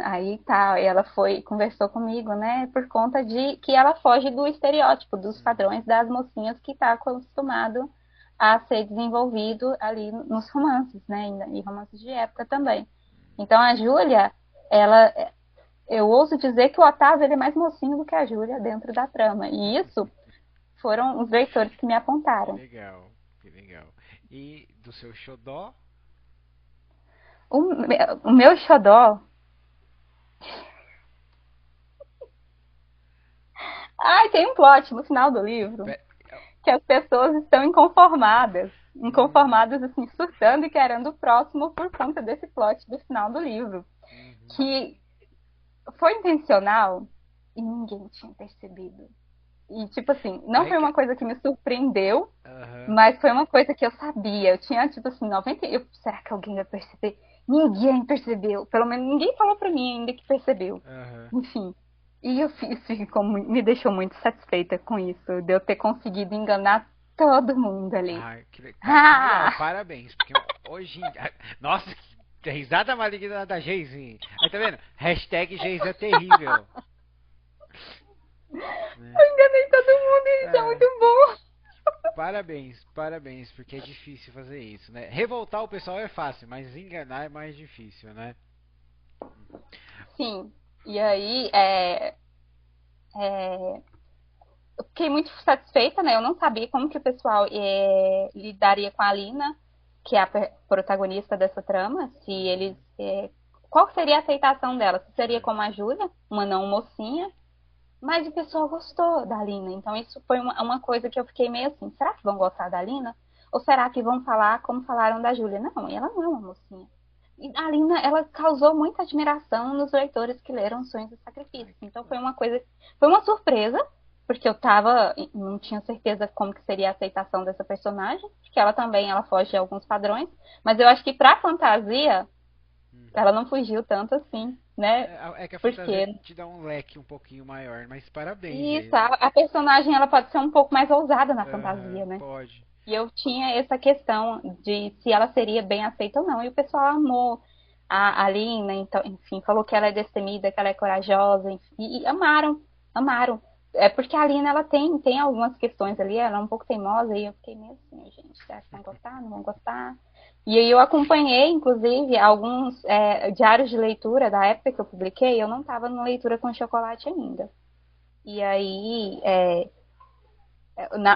Aí tá, ela foi, conversou comigo, né, por conta de que ela foge do estereótipo, dos Uhum, padrões das mocinhas que tá acostumado a ser desenvolvido ali nos romances, né, e romances de época também. Então a Júlia, ela, eu ouso dizer que o Otávio ele é mais mocinho do que a Júlia dentro da trama. E isso foram os leitores que me que apontaram. legal, que legal. E do seu xodó? O meu xodó. Ai, tem um plot no final do livro Pe- que as pessoas estão inconformadas. Hum, Inconformadas, assim, surtando e querendo o próximo por conta desse plot do final do livro. uhum. Que foi intencional e ninguém tinha percebido. E, tipo assim, não Aí foi que. uma coisa que me surpreendeu, Aham, mas foi uma coisa que eu sabia. Eu tinha, tipo assim, 90. Será que alguém vai perceber? Ninguém percebeu. Pelo menos ninguém falou pra mim ainda que percebeu. aham. Enfim. E me deixou muito satisfeita com isso, de eu ter conseguido enganar todo mundo ali. Ai, que legal, Ah! parabéns. Porque hoje. Nossa, que risada maligna da Geise. Aí tá vendo? Hashtag Geise é terrível. Né? Eu enganei todo mundo e isso é É, muito bom. parabéns, parabéns, porque é difícil fazer isso, né? Revoltar o pessoal é fácil, mas enganar é mais difícil, né? Sim. E aí, eu fiquei muito satisfeita, né? Eu não sabia como que o pessoal lidaria com a Alina, que é a protagonista dessa trama, se eles. Uhum, Qual seria a aceitação dela? Se seria certo. como a Júlia, uma não mocinha, mas o pessoal gostou da Alina. Então isso foi uma coisa que eu fiquei meio assim, será que vão gostar da Alina? Ou será que vão falar como falaram da Júlia? Não, ela não é uma mocinha. E a Alina, ela causou muita admiração nos leitores que leram Sonhos e Ai, Sacrifícios. que Então bom. foi uma surpresa, porque não tinha certeza como que seria a aceitação dessa personagem, porque ela foge de alguns padrões, mas eu acho que pra fantasia, ela Uhum. não fugiu tanto assim, né? É que a fantasia Porque te dá um leque um pouquinho maior, mas parabéns, isso, Geise. a personagem ela pode ser um pouco mais ousada na Aham, fantasia, né? pode. E eu tinha essa questão de se ela seria bem aceita ou não. E o pessoal amou. a Alina, então, enfim, falou que ela é destemida, que ela é corajosa, enfim, e amaram, amaram. É porque a Alina, ela tem algumas questões ali, ela é um pouco teimosa, e eu fiquei meio assim, gente, será que vão gostar, não vão gostar? E aí eu acompanhei, inclusive, alguns diários de leitura da época que eu publiquei, eu não estava no Leitura com Chocolate ainda. E aí,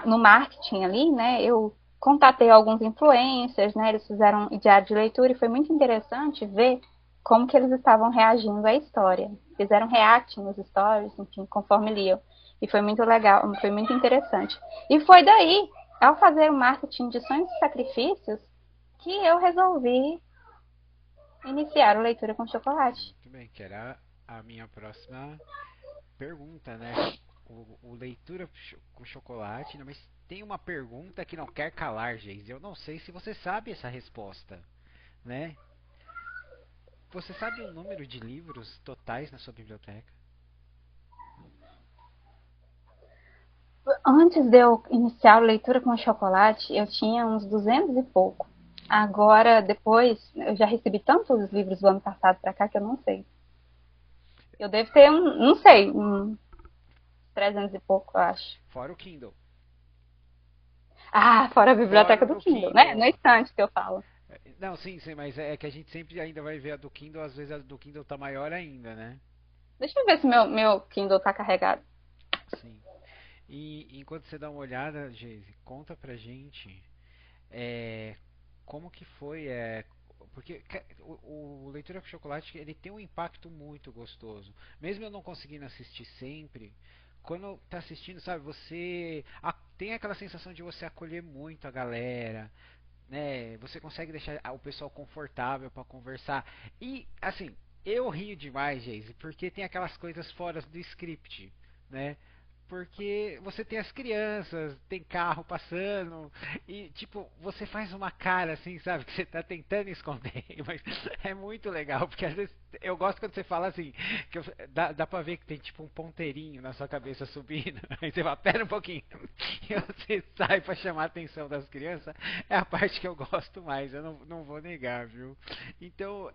no marketing ali, né, eu contatei alguns influencers, né, eles fizeram diário de leitura e foi muito interessante ver como que eles estavam reagindo à história. Fizeram react nos stories, enfim, conforme liam. E foi muito legal, foi muito interessante. E foi daí, ao fazer o marketing de Sonhos e Sacrifícios, que eu resolvi iniciar o Leitura com Chocolate. Muito bem, que era a minha próxima pergunta, né? O leitura com chocolate, né? Mas tem uma pergunta que não quer calar, Geise. Eu não sei se você sabe essa resposta, né? Você sabe o número de livros totais na sua biblioteca? Antes de eu iniciar a Leitura com Chocolate, eu tinha uns 200 e pouco. Agora, depois, eu já recebi tantos livros do ano passado para cá que eu não sei. Eu devo ter não sei, 300 e pouco, eu acho. Fora o Kindle. Ah, fora a biblioteca Fora do o Kindle, né? No Kindle. instante que eu falo. Não, sim, sim, mas é que a gente sempre ainda vai ver a do Kindle, às vezes a do Kindle tá maior ainda, né? Deixa eu ver se meu Kindle tá carregado. Sim. E enquanto você dá uma olhada, Geise, conta pra gente é, como que foi, porque o Leitura com Chocolate ele tem um impacto muito gostoso. Mesmo eu não conseguindo assistir sempre, quando tá assistindo, sabe, você tem aquela sensação de você acolher muito a galera, né? Você consegue deixar o pessoal confortável para conversar. E assim, eu rio demais, Geise, porque tem aquelas coisas fora do script, né? Porque você tem as crianças, tem carro passando, e tipo, você faz uma cara assim, sabe, que você tá tentando esconder, mas é muito legal, porque às vezes eu gosto quando você fala assim, dá pra ver que tem tipo um ponteirinho na sua cabeça subindo, aí você fala, pera um pouquinho, e você sai pra chamar a atenção das crianças, é a parte que eu gosto mais, eu não vou negar, viu? Então,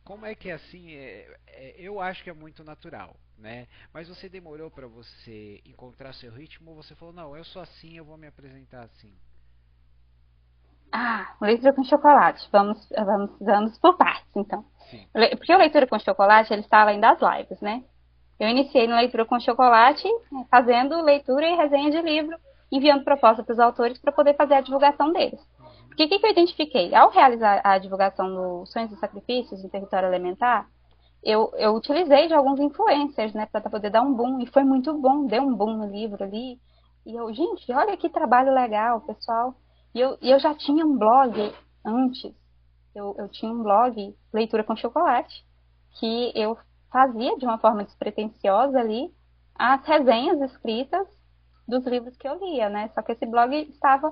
como é que é assim? Eu acho que é muito natural, né? Mas você demorou para você encontrar seu ritmo ou você falou, não, eu sou assim, eu vou me apresentar assim? Ah, Leitura com Chocolate. Vamos por partes, então. Sim. Porque o Leitura com Chocolate, ele está além das lives, né? Eu iniciei no Leitura com Chocolate, fazendo leitura e resenha de livro, enviando proposta para os autores para poder fazer a divulgação deles. Uhum. Porque o que eu identifiquei? Ao realizar a divulgação do Sonhos e Sacrifícios no território elementar, eu utilizei de alguns influencers, né, para poder dar um boom, e foi muito bom, deu um boom no livro ali. E eu, gente, olha que trabalho legal, pessoal. E eu já tinha um blog antes. Eu tinha um blog, Leitura com Chocolate, que eu fazia de uma forma despretensiosa ali as resenhas escritas dos livros que eu lia, né? Só que esse blog estava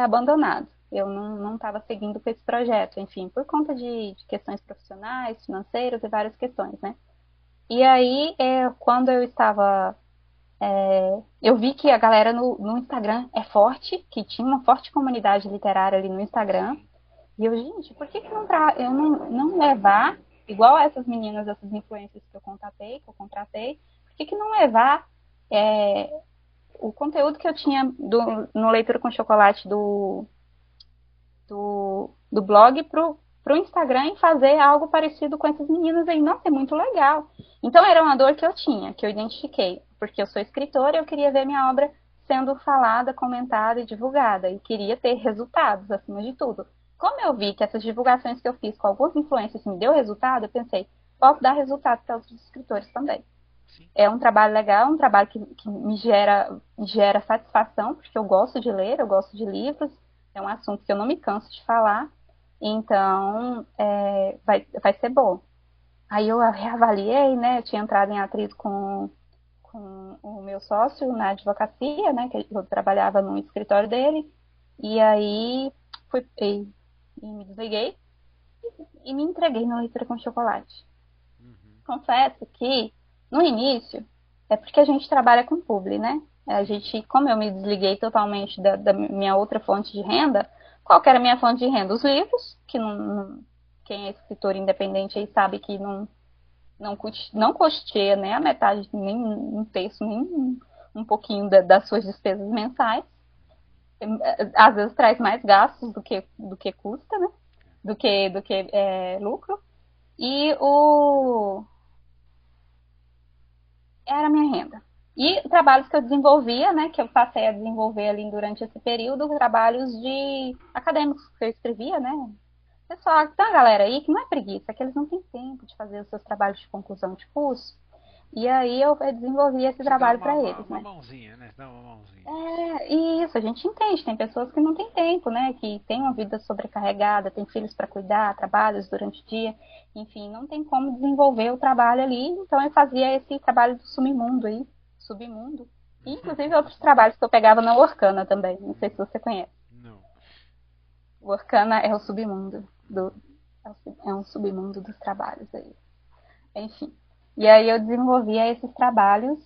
abandonado. Eu não estava seguindo com esse projeto, enfim, por conta de questões profissionais, financeiras e várias questões, né? E aí, quando eu estava eu vi que a galera no Instagram é forte, que tinha uma forte comunidade literária ali no Instagram. Sim. E eu, gente, por que eu não levar, igual essas meninas, essas influências que eu contratei, por que não levar o conteúdo que eu tinha no Leitura com Chocolate do blog pro Instagram e fazer algo parecido com essas meninas aí? Nossa, é muito legal. Então era uma dor que eu tinha, que eu identifiquei, porque eu sou escritora e eu queria ver minha obra sendo falada, comentada e divulgada, e queria ter resultados acima de tudo. Como eu vi que essas divulgações que eu fiz com algumas influências me deu resultado, eu pensei, posso dar resultado para outros escritores também. Sim. É um trabalho legal, um trabalho que me gera satisfação, porque eu gosto de ler, eu gosto de livros, é um assunto que eu não me canso de falar, então vai ser bom. Aí eu reavaliei, né? Eu tinha entrado em atrito com o meu sócio na advocacia, né? Que eu trabalhava no escritório dele, e aí fui e me desliguei e me entreguei na Leitura com Chocolate. Uhum. Confesso que, no início, é porque a gente trabalha com publi, né? A Sim. gente, como eu me desliguei totalmente da minha outra fonte de renda, qual que era a minha fonte de renda? Os livros, quem é escritor independente aí sabe que não custeia nem a metade, nem um terço, nem um pouquinho das suas despesas mensais. Às vezes traz mais gastos do que custa, né? Do que lucro. E era a minha renda. E trabalhos que eu desenvolvia, né, que eu passei a desenvolver ali durante esse período, trabalhos de acadêmicos que eu escrevia, né. Pessoal, tem uma galera aí que não é preguiça, é que eles não têm tempo de fazer os seus trabalhos de conclusão de curso. E aí eu desenvolvi esse trabalho para eles, uma né. mãozinha, né? Dá uma mãozinha. Isso, a gente entende, tem pessoas que não têm tempo, né, que têm uma vida sobrecarregada, tem filhos para cuidar, trabalhos durante o dia, enfim, não tem como desenvolver o trabalho ali, então eu fazia esse trabalho do submundo, e inclusive outros trabalhos que eu pegava na Orkana também, não sei se você conhece. Não. O Orkana é o submundo, é um submundo dos trabalhos aí, enfim. E aí eu desenvolvia esses trabalhos,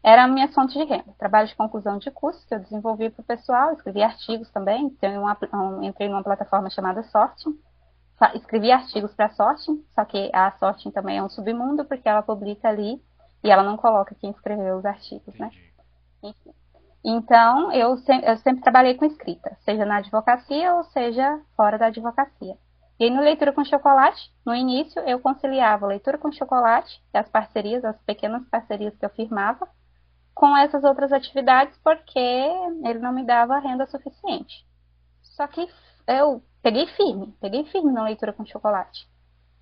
era a minha fonte de renda. Trabalho de conclusão de curso que eu desenvolvi para o pessoal, escrevi artigos também, entrei numa plataforma chamada Sorting, escrevi artigos para a Sorting, só que a Sorting também é um submundo, porque ela publica ali e ela não coloca quem escreveu os artigos, né? Enfim. Então, eu sempre trabalhei com escrita, seja na advocacia ou seja fora da advocacia. E aí, no Leitura com Chocolate, no início, eu conciliava Leitura com Chocolate, as parcerias, as pequenas parcerias que eu firmava, com essas outras atividades, porque ele não me dava renda suficiente. Só que eu peguei firme na Leitura com Chocolate.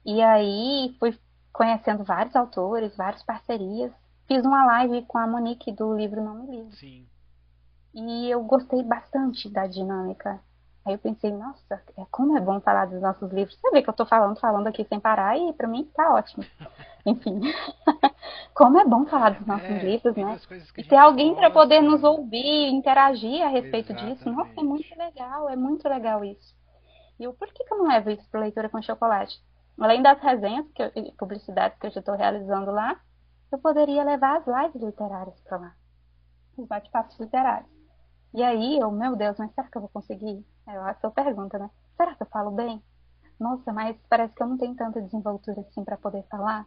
E aí, fui conhecendo vários autores, várias parcerias. Fiz uma live com a Monique do livro Não Me Livre. Sim. E eu gostei bastante da dinâmica. Aí eu pensei, nossa, como é bom falar dos nossos livros. Você vê que eu tô falando aqui sem parar e pra mim tá ótimo. Enfim, como é bom falar dos nossos livros, né? E ter alguém para poder nos ouvir, interagir a respeito disso. Nossa, é muito legal isso. E por que eu não levo isso para Leitura com Chocolate? Além das resenhas, publicidades que eu já estou realizando lá, eu poderia levar as lives literárias para lá. Os bate-papos literários. E aí, meu Deus, mas será que eu vou conseguir? A sua pergunta, né? Será que eu falo bem? Nossa, mas parece que eu não tenho tanta desenvoltura assim para poder falar.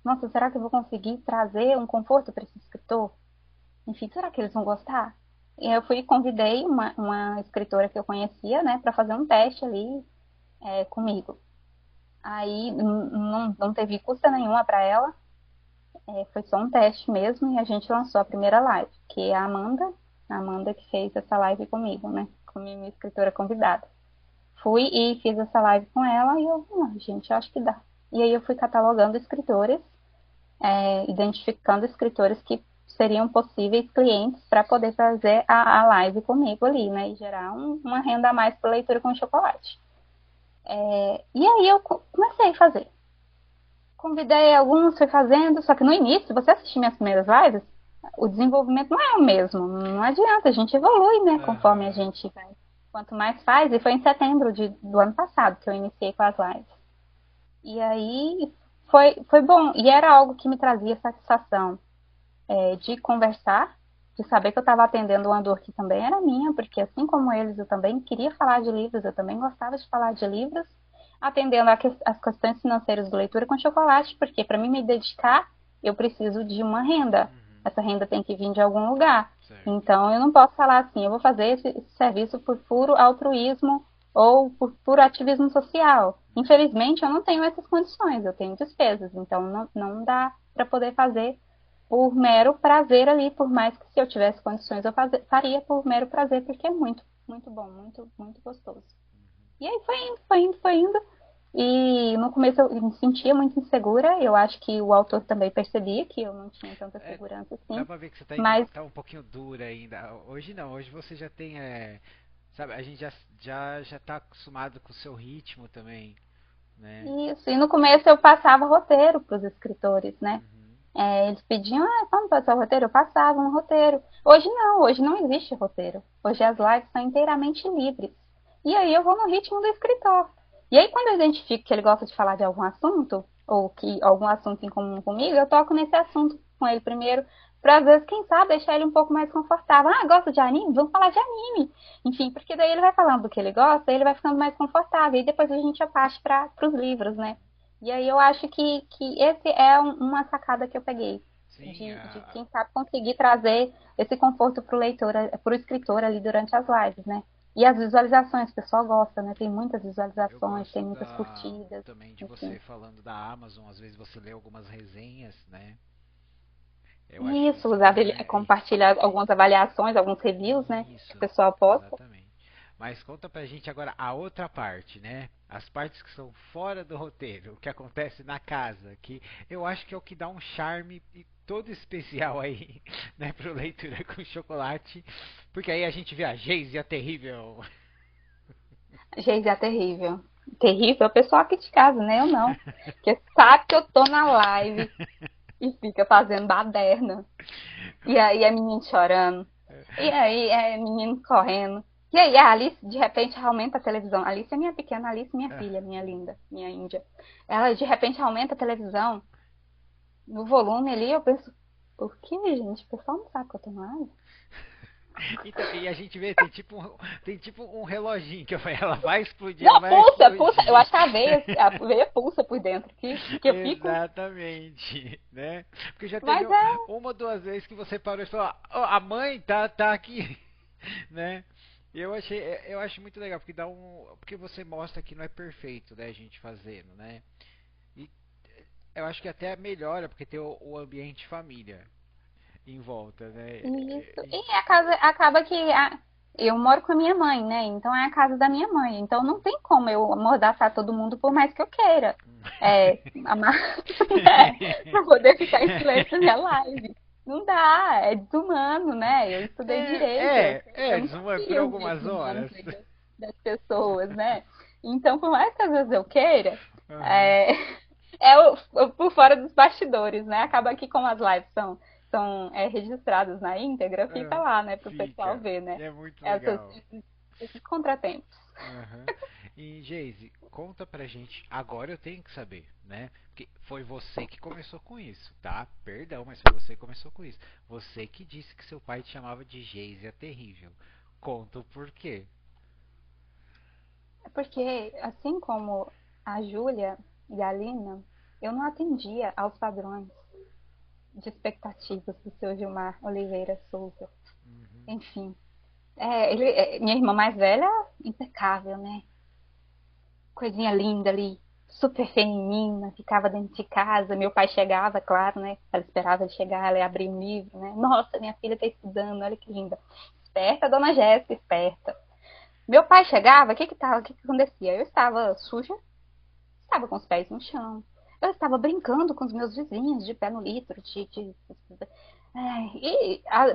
Nossa, será que eu vou conseguir trazer um conforto para esse escritor? Enfim, será que eles vão gostar? E eu convidei uma escritora que eu conhecia, né, para fazer um teste ali comigo. Aí não teve custa nenhuma para ela, foi só um teste mesmo e a gente lançou a primeira live, que é a Amanda que fez essa live comigo, né, como minha escritora convidada. Fui e fiz essa live com ela e eu, gente, acho que dá. E aí eu fui catalogando escritores, identificando escritores que seriam possíveis clientes para poder fazer a live comigo ali, né, e gerar uma renda a mais para Leitura com Chocolate. E aí eu comecei a fazer. Convidei alguns, fui fazendo, só que no início, se você assistir minhas primeiras lives, o desenvolvimento não é o mesmo, não adianta, a gente evolui, né, conforme a gente vai. Quanto mais faz, e foi em setembro do ano passado que eu iniciei com as lives. E aí foi bom, e era algo que me trazia satisfação de conversar, de saber que eu estava atendendo uma dor que também era minha, porque assim como eles, eu também queria falar de livros, eu também gostava de falar de livros, atendendo as questões financeiras do Leitura com Chocolate, porque para mim me dedicar, eu preciso de uma renda. Essa renda tem que vir de algum lugar. Certo. Então, eu não posso falar assim, eu vou fazer esse serviço por puro altruísmo ou por puro ativismo social. Infelizmente, eu não tenho essas condições, eu tenho despesas, então não dá para poder fazer por mero prazer ali, por mais que se eu tivesse condições eu faria por mero prazer, porque é muito, muito bom, muito, muito gostoso. E aí foi indo. E no começo eu me sentia muito insegura. Eu acho que o autor também percebia que eu não tinha tanta segurança assim. Dá pra ver que você tá um pouquinho dura ainda. Hoje não, hoje você já tem. Sabe, a gente já tá acostumado com o seu ritmo também. Né? Isso, e no começo eu passava roteiro pros escritores, né? Eles pediam, vamos passar o roteiro? Eu passava um roteiro. Hoje não existe roteiro. Hoje as lives são inteiramente livres. E aí eu vou no ritmo do escritor. E aí quando eu identifico que ele gosta de falar de algum assunto, ou que algum assunto em comum comigo, eu toco nesse assunto com ele primeiro, Pra, às vezes, quem sabe, deixar ele um pouco mais confortável. Ah, gosta de anime? Vamos falar de anime. Enfim, porque daí ele vai falando do que ele gosta, ele vai ficando mais confortável. E depois a gente já parte para os livros, né? E aí eu acho que esse é uma sacada que eu peguei. Sim, De quem sabe conseguir trazer esse conforto pro leitor, pro escritor ali durante as lives, né? E as visualizações, o pessoal gosta, né? Tem muitas eu visualizações, tem gosto muitas curtidas, também de você enfim. falando da Amazon, às vezes você lê algumas resenhas, né? Eu acho Isso, isso, é, compartilhar algumas avaliações, alguns reviews, né? Que o isso, pessoal posta. exatamente. Mas conta pra gente agora a outra parte, né? As partes que são fora do roteiro, o que acontece na casa, que eu acho que é o que dá um charme todo especial aí, né, pro Leitura com Chocolate, porque aí a gente vê a Geise, a terrível. Gente, é terrível. Terrível é o pessoal aqui de casa, né? Eu não. Porque sabe que eu tô na live e fica fazendo baderna. E aí é menino chorando. E aí é menino correndo. E aí a Alice, de repente, aumenta a televisão. A Alice é minha pequena, Alice, minha filha, minha linda, minha índia. Ela, de repente, aumenta a televisão no volume ali. Eu penso, por que, gente? O pessoal não sabe que eu tô na live? Então, e a gente vê, tem tipo um reloginho que eu falei, ela vai explodir, ela Não, vai pulsa, pulsa. Eu explodir. acho que a veia pulsa por dentro. Que eu fico. Exatamente, né? Porque já teve Mas é. uma ou duas vezes que você parou e falou, "Ó, a mãe tá aqui, né? E eu acho muito legal, porque porque você mostra que não é perfeito, né, a gente fazendo, né? E eu acho que até melhora, porque tem o ambiente família em volta, né? Isso. E a casa acaba que eu moro com a minha mãe, né? Então é a casa da minha mãe. Então não tem como eu amordaçar todo mundo por mais que eu queira. É, amar, né? Pra poder ficar em silêncio na minha live. Não dá, é desumano, né? Eu estudei direito, eu não desumano por confio os algumas direitos humanos horas. das pessoas, né? Então, por mais que às vezes eu queira, Aham. é, por fora dos bastidores, né? Acaba que como as lives são registradas na íntegra, fica É, lá, né, pro pessoal fica. ver, E né? é muito Essas, legal. esses contratempos. Aham. E Geise, conta pra gente, agora eu tenho que saber, né? Porque foi você que começou com isso, tá? Perdão, mas foi você que começou com isso. Você que disse que seu pai te chamava de Geise a terrível. Conta o porquê. É porque, assim como a Júlia e a Lina, eu não atendia aos padrões de expectativas do seu Gilmar Oliveira Souza. Uhum. Enfim, minha irmã mais velha, impecável, né? Coisinha linda ali, super feminina, ficava dentro de casa. Meu pai chegava, claro, né? Ela esperava ele chegar, ela ia abrir um livro, né? Nossa, minha filha está estudando, olha que linda. Esperta, dona Jéssica, esperta. Meu pai chegava, o que que acontecia? Eu estava suja, estava com os pés no chão. Eu estava brincando com os meus vizinhos, de pé no litro,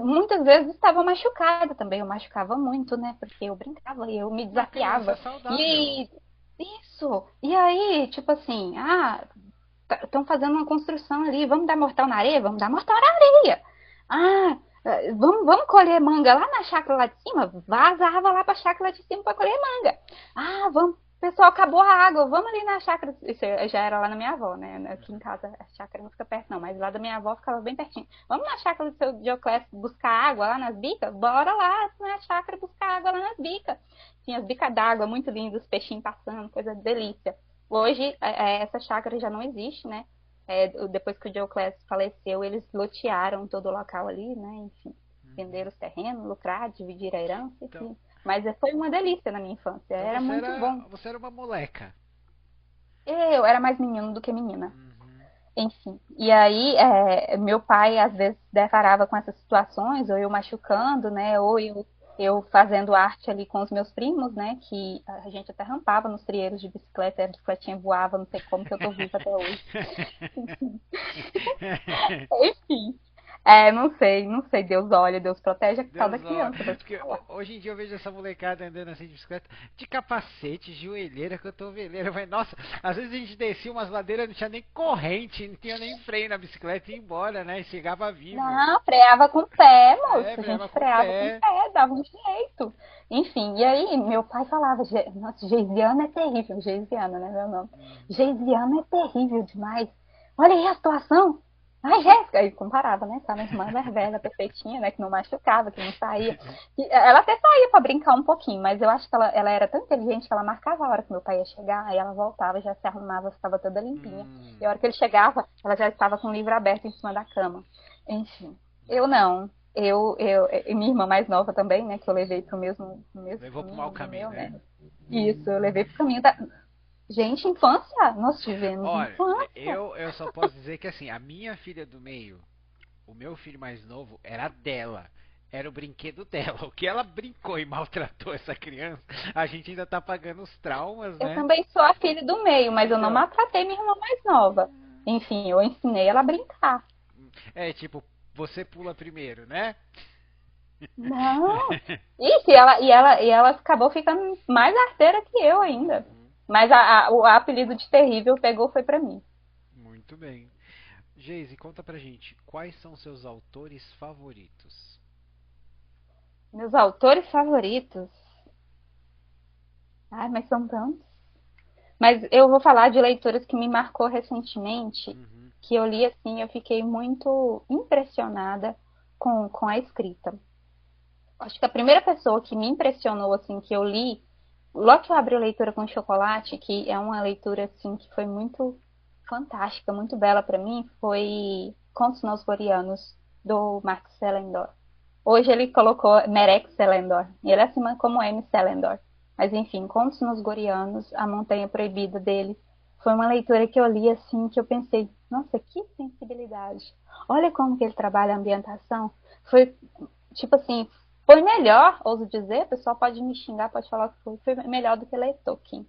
muitas vezes estava machucada também. Eu machucava muito, né? Porque eu brincava e eu me Uma criança desafiava. saudável. E isso. E aí, tipo assim, estão fazendo uma construção ali, vamos dar mortal na areia? Vamos dar mortal na areia. Ah, vamos colher manga lá na chácara lá de cima? Vazava lá pra chácara lá de cima para colher manga. Ah, vamos. Pessoal, acabou a água, vamos ali na chácara. Isso já era lá na minha avó, né? Aqui em casa a chácara não fica perto, não, mas lá da minha avó ficava bem pertinho. Vamos na chácara do seu Dioclésio buscar água lá nas bicas? Bora lá na chácara buscar água lá nas bicas. Tinha as bicas d'água muito lindas, os peixinhos passando, coisa delícia. Hoje, essa chácara já não existe, né? Depois que o Dioclésio faleceu, eles lotearam todo o local ali, né? Enfim, Uhum. venderam os terrenos, lucrar, dividir a herança, Então, enfim. Mas foi uma delícia na minha infância, então era muito bom. você era uma moleca. Eu era mais menino do que menina. Uhum. Enfim, e aí meu pai às vezes deparava com essas situações, ou eu machucando, né, ou eu fazendo arte ali com os meus primos, né, que a gente até rampava nos trieiros de bicicleta, a bicicletinha voava, não sei como que eu tô viva até hoje. Enfim, não sei, Deus olha, Deus protege a tal da Deus ó, criança, vou te porque falar. hoje em dia eu vejo essa molecada andando assim de bicicleta, de capacete, joelheira, cotoveleira. Vai, nossa, às vezes a gente descia umas ladeiras, não tinha nem corrente, não tinha nem freio na bicicleta e ia embora, né? E chegava vivo. Não, freava com o pé, moço. A Freava gente com o freava com o pé. pé, dava um jeito. Enfim, e aí meu pai falava, nossa, Geisiana é terrível, Geisiana, né, meu nome. Uhum. Geisiana é terrível demais. Olha aí a situação. Ai, Jéssica, aí comparava, né? Com a minha irmã mais velha, perfeitinha, né? Que não machucava, que não saía. E ela até saía pra brincar um pouquinho, mas eu acho que ela era tão inteligente que ela marcava a hora que meu pai ia chegar, aí ela voltava, já se arrumava, ficava toda limpinha. E a hora que ele chegava, ela já estava com o livro aberto em cima da cama. Enfim, eu não. E minha irmã mais nova também, né? Que eu levei pro mesmo Levou pro caminho mau do caminho, meu, né? né? Isso, eu levei pro caminho da. Gente, infância, nós tivemos Olha, infância. eu só posso dizer que assim, a minha filha do meio, o meu filho mais novo, era dela. Era o brinquedo dela. O que ela brincou e maltratou essa criança, a gente ainda tá pagando os traumas, Eu né? também sou a filha do meio, mas eu não Então, maltratei minha irmã mais nova. Enfim, eu ensinei ela a brincar. é tipo, você pula primeiro, né? Não. Ixi, e ela acabou ficando mais arteira que eu ainda. Mas o apelido de terrível pegou foi pra mim. Muito bem. Geise, conta pra gente, quais são seus autores favoritos? Meus autores favoritos. Ai, mas são tantos. Mas eu vou falar de leituras que me marcou recentemente, Uhum. que eu li assim, eu fiquei muito impressionada com a escrita. Acho que a primeira pessoa que me impressionou, assim, que eu li, logo que eu abri a leitura com chocolate, que é uma leitura, assim, que foi muito fantástica, muito bela para mim, foi Contos Nosgorianos, do Mark Sellendorf. Hoje ele colocou Merek Sellendorf, e ele é acima como M. Sellendorf. Mas enfim, Contos Nosgorianos, A Montanha Proibida dele, foi uma leitura que eu li, assim, que eu pensei, nossa, que sensibilidade. Olha como que ele trabalha a ambientação. Foi, tipo assim, foi melhor, ouso dizer, o pessoal pode me xingar, pode falar que foi melhor do que ler Tolkien.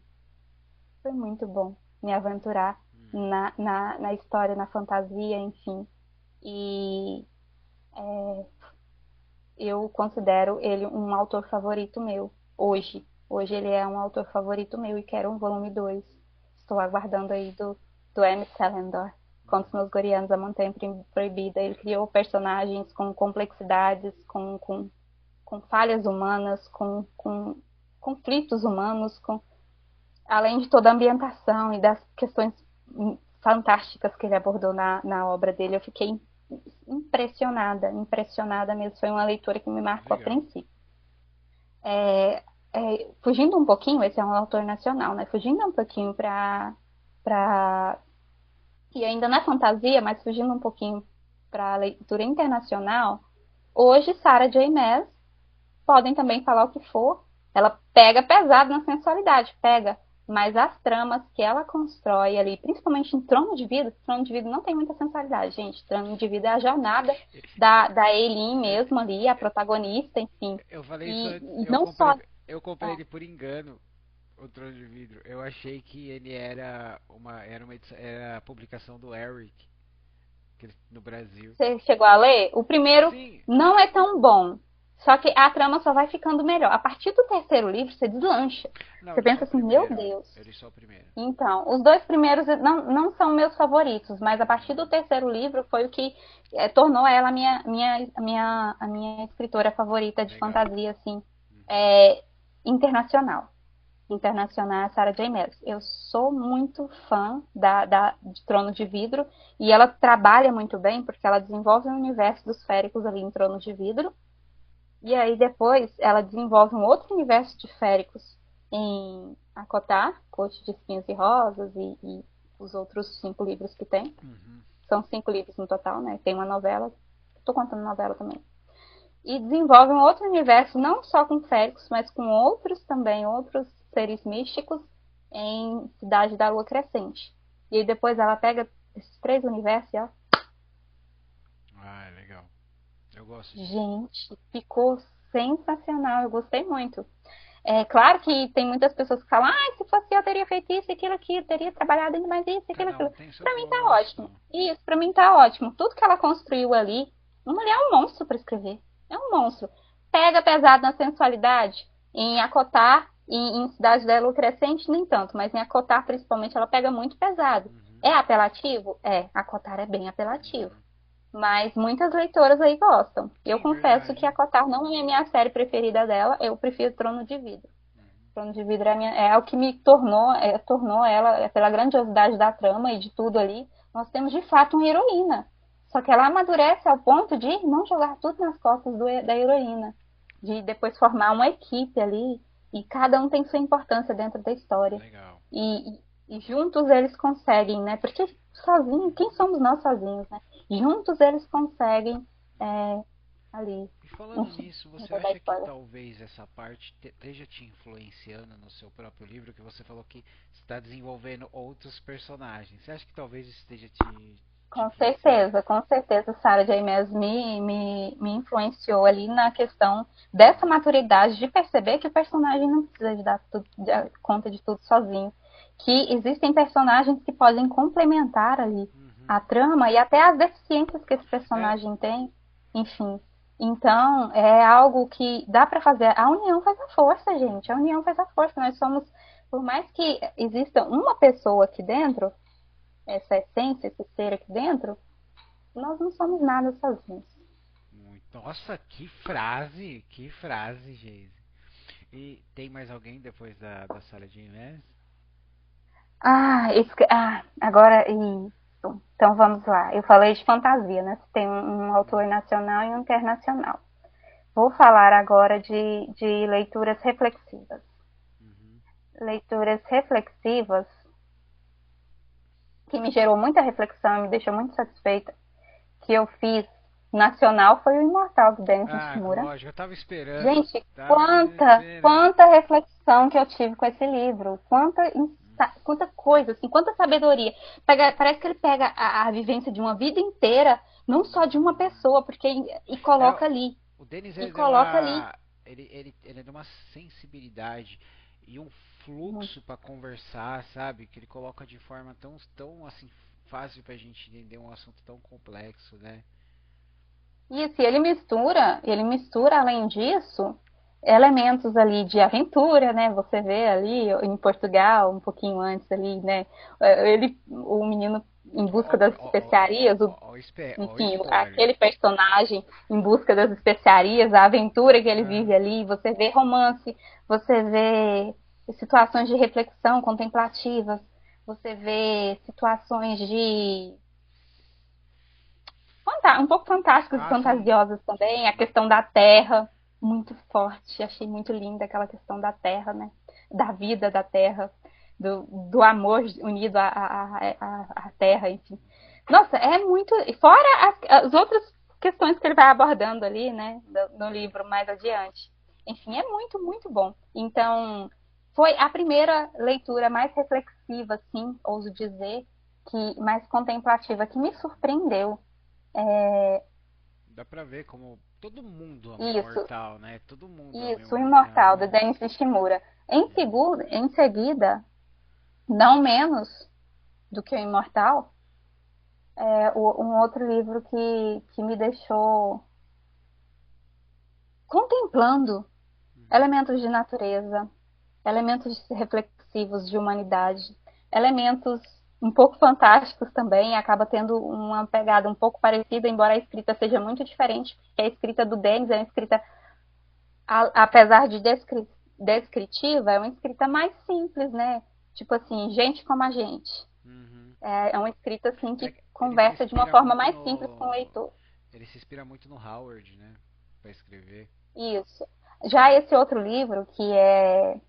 Foi muito bom me aventurar na história, na fantasia, enfim. E eu considero ele um autor favorito meu, hoje. Hoje ele é um autor favorito meu e quero um volume 2. Estou aguardando aí do M. Sellendorf. Contos Nosgorianos, A Montanha Proibida. Ele criou personagens com complexidades, com falhas humanas, com conflitos humanos, além de toda a ambientação e das questões fantásticas que ele abordou na obra dele. Eu fiquei impressionada mesmo. Foi uma leitura que me marcou a Legal. princípio. Fugindo um pouquinho, esse é um autor nacional, né? Fugindo um pouquinho para e ainda na fantasia, mas fugindo um pouquinho para a leitura internacional, hoje Sarah J. Maas, podem também falar o que for, ela pega pesado na sensualidade, pega, mas as tramas que ela constrói ali, principalmente em Trono de Vidro não tem muita sensualidade, gente. Trono de Vidro é a jornada da Eileen mesmo ali, a protagonista, enfim. Eu falei isso E, antes, e não só. eu comprei ele por engano, o Trono de Vidro. Eu achei que ele era a publicação do Eric, no Brasil. Você chegou a ler? O primeiro Sim. não é tão bom. Só que a trama só vai ficando melhor. A partir do terceiro livro, você deslancha. Não, Você ele só pensa o assim, meu primeiro. Deus. Ele só o primeiro. Então, os dois primeiros não são meus favoritos, mas a partir do terceiro livro foi o que tornou ela a minha escritora favorita de Legal. fantasia, assim, internacional. Internacional, a Sarah J. Maas. Eu sou muito fã de Trono de Vidro e ela trabalha muito bem porque ela desenvolve o universo dos féricos ali em Trono de Vidro e aí depois ela desenvolve um outro universo de féricos em Acotar, Corte de Espinhos e Rosas e os outros 5 livros que tem. Uhum. São 5 livros no total, né? Tem uma novela, estou contando novela também. E desenvolve um outro universo, não só com féricos, mas com outros também, outros seres místicos em Cidade da Lua Crescente. E aí depois ela pega esses 3 universos e ó. Ah, é legal. Eu gosto disso. Gente, ficou sensacional, eu gostei muito. É claro que tem muitas pessoas que falam, se fosse eu teria feito isso, aquilo, teria trabalhado ainda mais isso, aquilo, aquilo. Pra mim tá ótimo. Isso, pra mim tá ótimo. Tudo que ela construiu ali, uma mulher é um monstro pra escrever. É um monstro. Pega pesado na sensualidade, em Acotar, em Cidade da Lua Crescente, nem tanto, mas em Acotar, principalmente, ela pega muito pesado. Uhum. É apelativo? É, Acotar é bem apelativo. Mas muitas leitoras aí gostam. Eu confesso que Acotar não é a minha série preferida dela, eu prefiro Trono de Vidro. Trono de Vidro é o que me tornou ela, pela grandiosidade da trama e de tudo ali, nós temos de fato uma heroína. Só que ela amadurece ao ponto de não jogar tudo nas costas da heroína. De depois formar uma equipe ali. E cada um tem sua importância dentro da história. Legal. E juntos eles conseguem, né? Porque sozinho, quem somos nós sozinhos, né? Juntos eles conseguem ali. E falando nisso, você acha que talvez essa parte esteja te influenciando no seu próprio livro, que você falou que está desenvolvendo outros personagens? Você acha que talvez isso esteja com certeza, Sarah J. Maas me influenciou ali na questão dessa maturidade de perceber que o personagem não precisa de dar conta de tudo sozinho. Que existem personagens que podem complementar ali a trama e até as deficiências que esse personagem tem, enfim. Então, é algo que dá para fazer. A união faz a força, gente. A união faz a força. Nós somos, por mais que exista uma pessoa aqui dentro, essa essência, esse ser aqui dentro, nós não somos nada sozinhos. Nossa, que frase, Geise. E tem mais alguém depois da Sarah J. Maas? Agora isso. Então vamos lá. Eu falei de fantasia, né? Tem um autor nacional e um internacional. Vou falar agora de leituras reflexivas. Leituras reflexivas que me gerou muita reflexão e me deixou muito satisfeita, que eu fiz nacional, foi o Imortal, do Denis Nishimura. Lógico, eu tava esperando. Gente, quanta reflexão que eu tive com esse livro. Quanta coisa, assim, quanta sabedoria. Parece que ele pega a vivência de uma vida inteira, não só de uma pessoa, e coloca ali. O Denis, ele é de uma sensibilidade e um fluxo para conversar, sabe? Que ele coloca de forma tão assim fácil pra gente entender um assunto tão complexo, né? Isso, e ele mistura, além disso, elementos ali de aventura, né? Você vê ali em Portugal, um pouquinho antes ali, né? O menino em busca das especiarias, enfim, aquele personagem em busca das especiarias, a aventura que ele vive ali, você vê romance, você vê situações de reflexão contemplativas, você vê situações um pouco fantásticas e fantasiosas também, a questão da terra, muito forte, achei muito linda aquela questão da terra, né? Da vida da terra, do amor unido à terra, enfim. Nossa, é muito... Fora as outras questões que ele vai abordando ali, né? No livro mais adiante. Enfim, é muito, muito bom. Então, foi a primeira leitura mais reflexiva, assim, ouso dizer, mais contemplativa, que me surpreendeu. Dá pra ver como todo mundo ama o Imortal, né? Todo mundo ama o Imortal, do Denis Nishimura. Em seguida, não menos do que o Imortal, um outro livro que me deixou contemplando elementos de natureza, elementos reflexivos de humanidade, elementos um pouco fantásticos também, acaba tendo uma pegada um pouco parecida, embora a escrita seja muito diferente, porque a escrita do Denis é uma escrita, apesar de descritiva, é uma escrita mais simples, né? Tipo assim, gente como a gente. É uma escrita assim que conversa de uma forma mais simples com o leitor. Ele se inspira muito no Howard, né? Para escrever. Isso. Já esse outro livro, que é...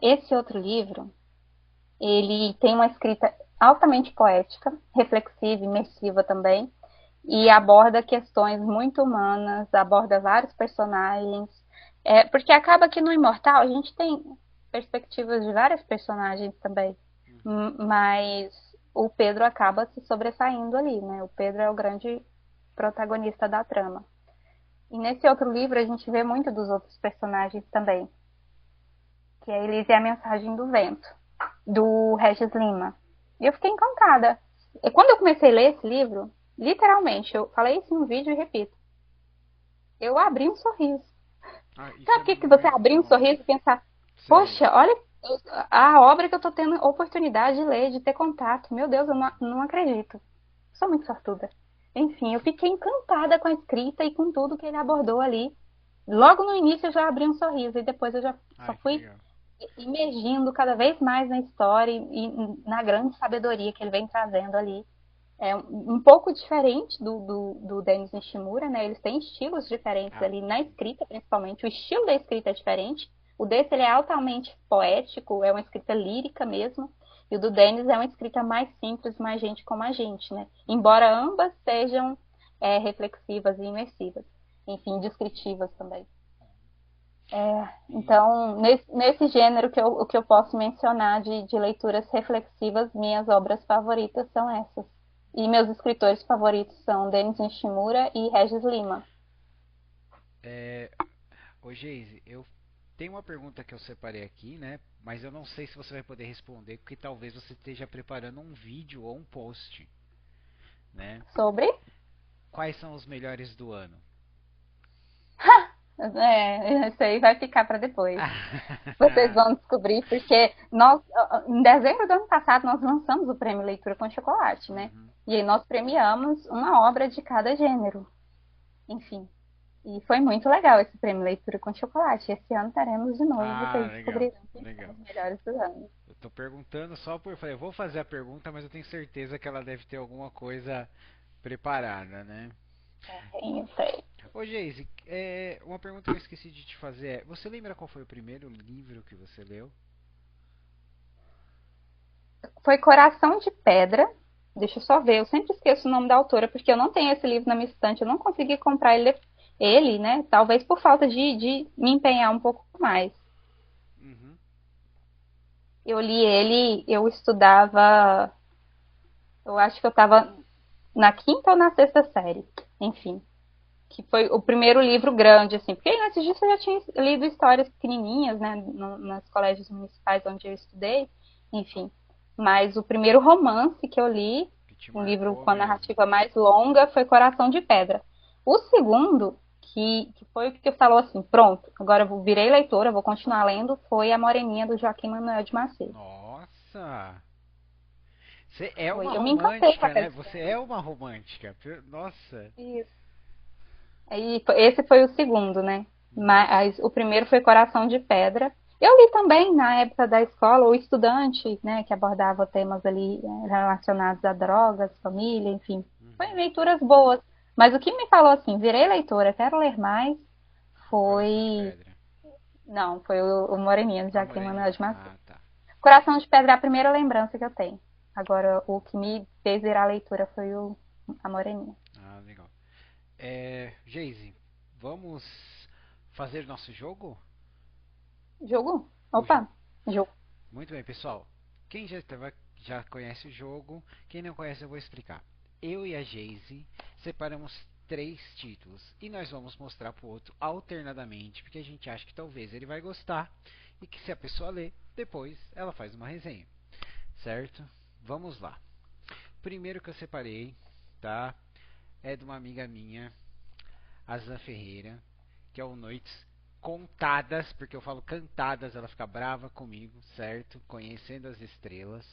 Esse outro livro, ele tem uma escrita altamente poética, reflexiva, imersiva também, e aborda questões muito humanas, aborda vários personagens, porque acaba que no Imortal a gente tem perspectivas de vários personagens também, mas o Pedro acaba se sobressaindo ali, né? O Pedro é o grande protagonista da trama. E nesse outro livro a gente vê muito dos outros personagens também, que é Elise e a Mensagem do Vento, do Regis Lima. E eu fiquei encantada. E quando eu comecei a ler esse livro, literalmente, eu falei isso em um vídeo e repito, eu abri um sorriso. Sabe o que você abrir um sorriso e pensar, poxa, olha a obra que eu estou tendo oportunidade de ler, de ter contato. Meu Deus, eu não acredito. Sou muito sortuda. Enfim, eu fiquei encantada com a escrita e com tudo que ele abordou ali. Logo no início eu já abri um sorriso e depois eu já só fui imergindo cada vez mais na história e na grande sabedoria que ele vem trazendo ali. É um pouco diferente do Denis Nishimura, né? Eles têm estilos diferentes Ah, ali na escrita, principalmente. O estilo da escrita é diferente. O desse ele é altamente poético, é uma escrita lírica mesmo. E o do Denis é uma escrita mais simples, mais gente como a gente, né? Embora ambas sejam reflexivas e imersivas. Enfim, descritivas também. e Então, nesse gênero o que eu posso mencionar de leituras reflexivas, minhas obras favoritas são essas. E meus escritores favoritos são Denis Nishimura e Regis Lima. é, ô Geise, eu tenho uma pergunta que eu separei aqui, né? Mas eu não sei se você vai poder responder, porque talvez você esteja preparando um vídeo ou um post, né? Sobre? Quais são os melhores do ano? Isso aí vai ficar para depois. Vocês vão descobrir, porque nós, em dezembro do ano passado, nós lançamos o Prêmio Leitura com Chocolate, né? Uhum. E aí nós premiamos uma obra de cada gênero. Enfim. E foi muito legal esse prêmio Leitura com Chocolate. Esse ano teremos de novo, Ah, vocês legal, descobrirão quem são legal. os melhores do ano. Eu tô perguntando só por. Falei, eu vou fazer a pergunta, mas eu tenho certeza que ela deve ter alguma coisa preparada, né? Tenho, sei. Ô Geise, uma pergunta que eu esqueci de te fazer é: você lembra qual foi o primeiro livro que você leu? Foi Coração de Pedra. Deixa eu só ver, eu sempre esqueço o nome da autora, porque eu não tenho esse livro na minha estante, eu não consegui comprar ele, né? Talvez por falta de me empenhar um pouco mais. Uhum. Eu li ele, eu estudava, eu acho que eu estava na quinta ou na sexta série, enfim. Que foi o primeiro livro grande, assim, porque antes disso eu já tinha lido histórias pequenininhas, né, nos colégios municipais onde eu estudei, enfim. Mas o primeiro romance que eu li, Que te um livro marcou com a mesmo. narrativa mais longa, foi Coração de Pedra. O segundo, que foi o que falou assim, pronto, agora eu virei leitora, vou continuar lendo, foi A Moreninha, do Joaquim Manuel de Macedo. Nossa! Você é Foi, uma eu me encantei com romântica, aquela né? Você história. é uma romântica. Nossa! Isso. Esse foi o segundo, né? Uhum. Mas o primeiro foi Coração de Pedra. Eu li também na época da escola, o Estudante, né, que abordava temas ali relacionados a drogas, família, enfim. Foi Uhum. leituras boas. Mas o que me falou assim, virei leitora, quero ler mais, Coração de foi. Pedra. Não, foi o Moreninho, de A Joaquim Manuel Moreninha. de Macedo. Ah, tá. Coração de Pedra é a primeira lembrança que eu tenho. Agora, o que me fez virar leitura foi a Moreninha. Ah, legal. Geise, vamos fazer nosso jogo? Jogo? O jo- Opa, jogo. Muito bem, pessoal. Quem já conhece o jogo, quem não conhece eu vou explicar. Eu e a Geise separamos três títulos e nós vamos mostrar para o outro alternadamente, porque a gente acha que talvez ele vai gostar e que se a pessoa ler, depois ela faz uma resenha, certo? Vamos lá. Primeiro que eu separei, tá? É de uma amiga minha, a Zan Ferreira, que é o Noites Contadas, porque eu falo cantadas, ela fica brava comigo, certo? Conhecendo as Estrelas.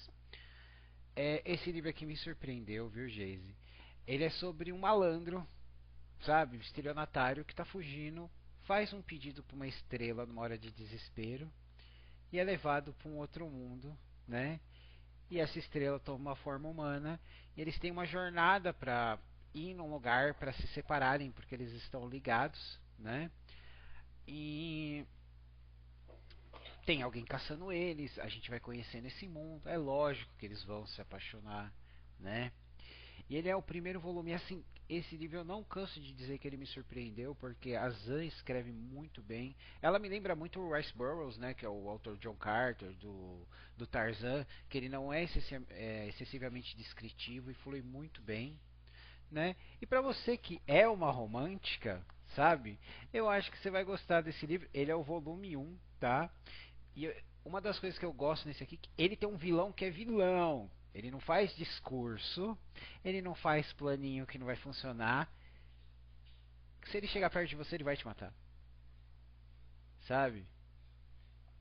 Esse livro aqui me surpreendeu, viu, Geise? Ele é sobre um malandro, sabe? Um estelionatário que está fugindo, faz um pedido para uma estrela numa hora de desespero e é levado para um outro mundo, né? E essa estrela toma uma forma humana e eles têm uma jornada para ir num lugar para se separarem porque eles estão ligados, né? E tem alguém caçando eles, a gente vai conhecendo esse mundo, é lógico que eles vão se apaixonar, né? E ele é o primeiro volume, assim, esse livro eu não canso de dizer que ele me surpreendeu, porque a Zan escreve muito bem. Ela me lembra muito o Rice Burroughs, né, que é o autor John Carter, do Tarzan, que ele não é, excessivamente descritivo e flui muito bem, né? E para você que é uma romântica, sabe? Eu acho que você vai gostar desse livro. Ele é o volume um, tá? E uma das coisas que eu gosto nesse aqui, que ele tem um vilão que é vilão. Ele não faz discurso, ele não faz planinho que não vai funcionar. Se ele chegar perto de você, ele vai te matar. Sabe?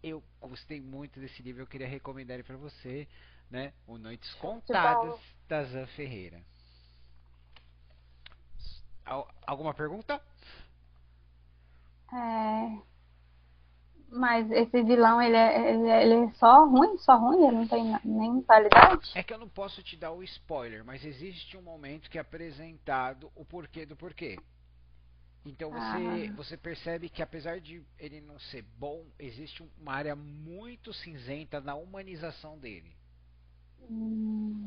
Eu gostei muito desse livro, eu queria recomendar ele pra você, né? O Noites Show de Contadas bola. da Zan Ferreira. Alguma pergunta? É, Mas esse vilão, ele é só ruim, ele não tem nem qualidade? É que eu não posso te dar o spoiler, mas existe um momento que é apresentado o porquê do porquê. Então Ah, você percebe que apesar de ele não ser bom, existe uma área muito cinzenta na humanização dele,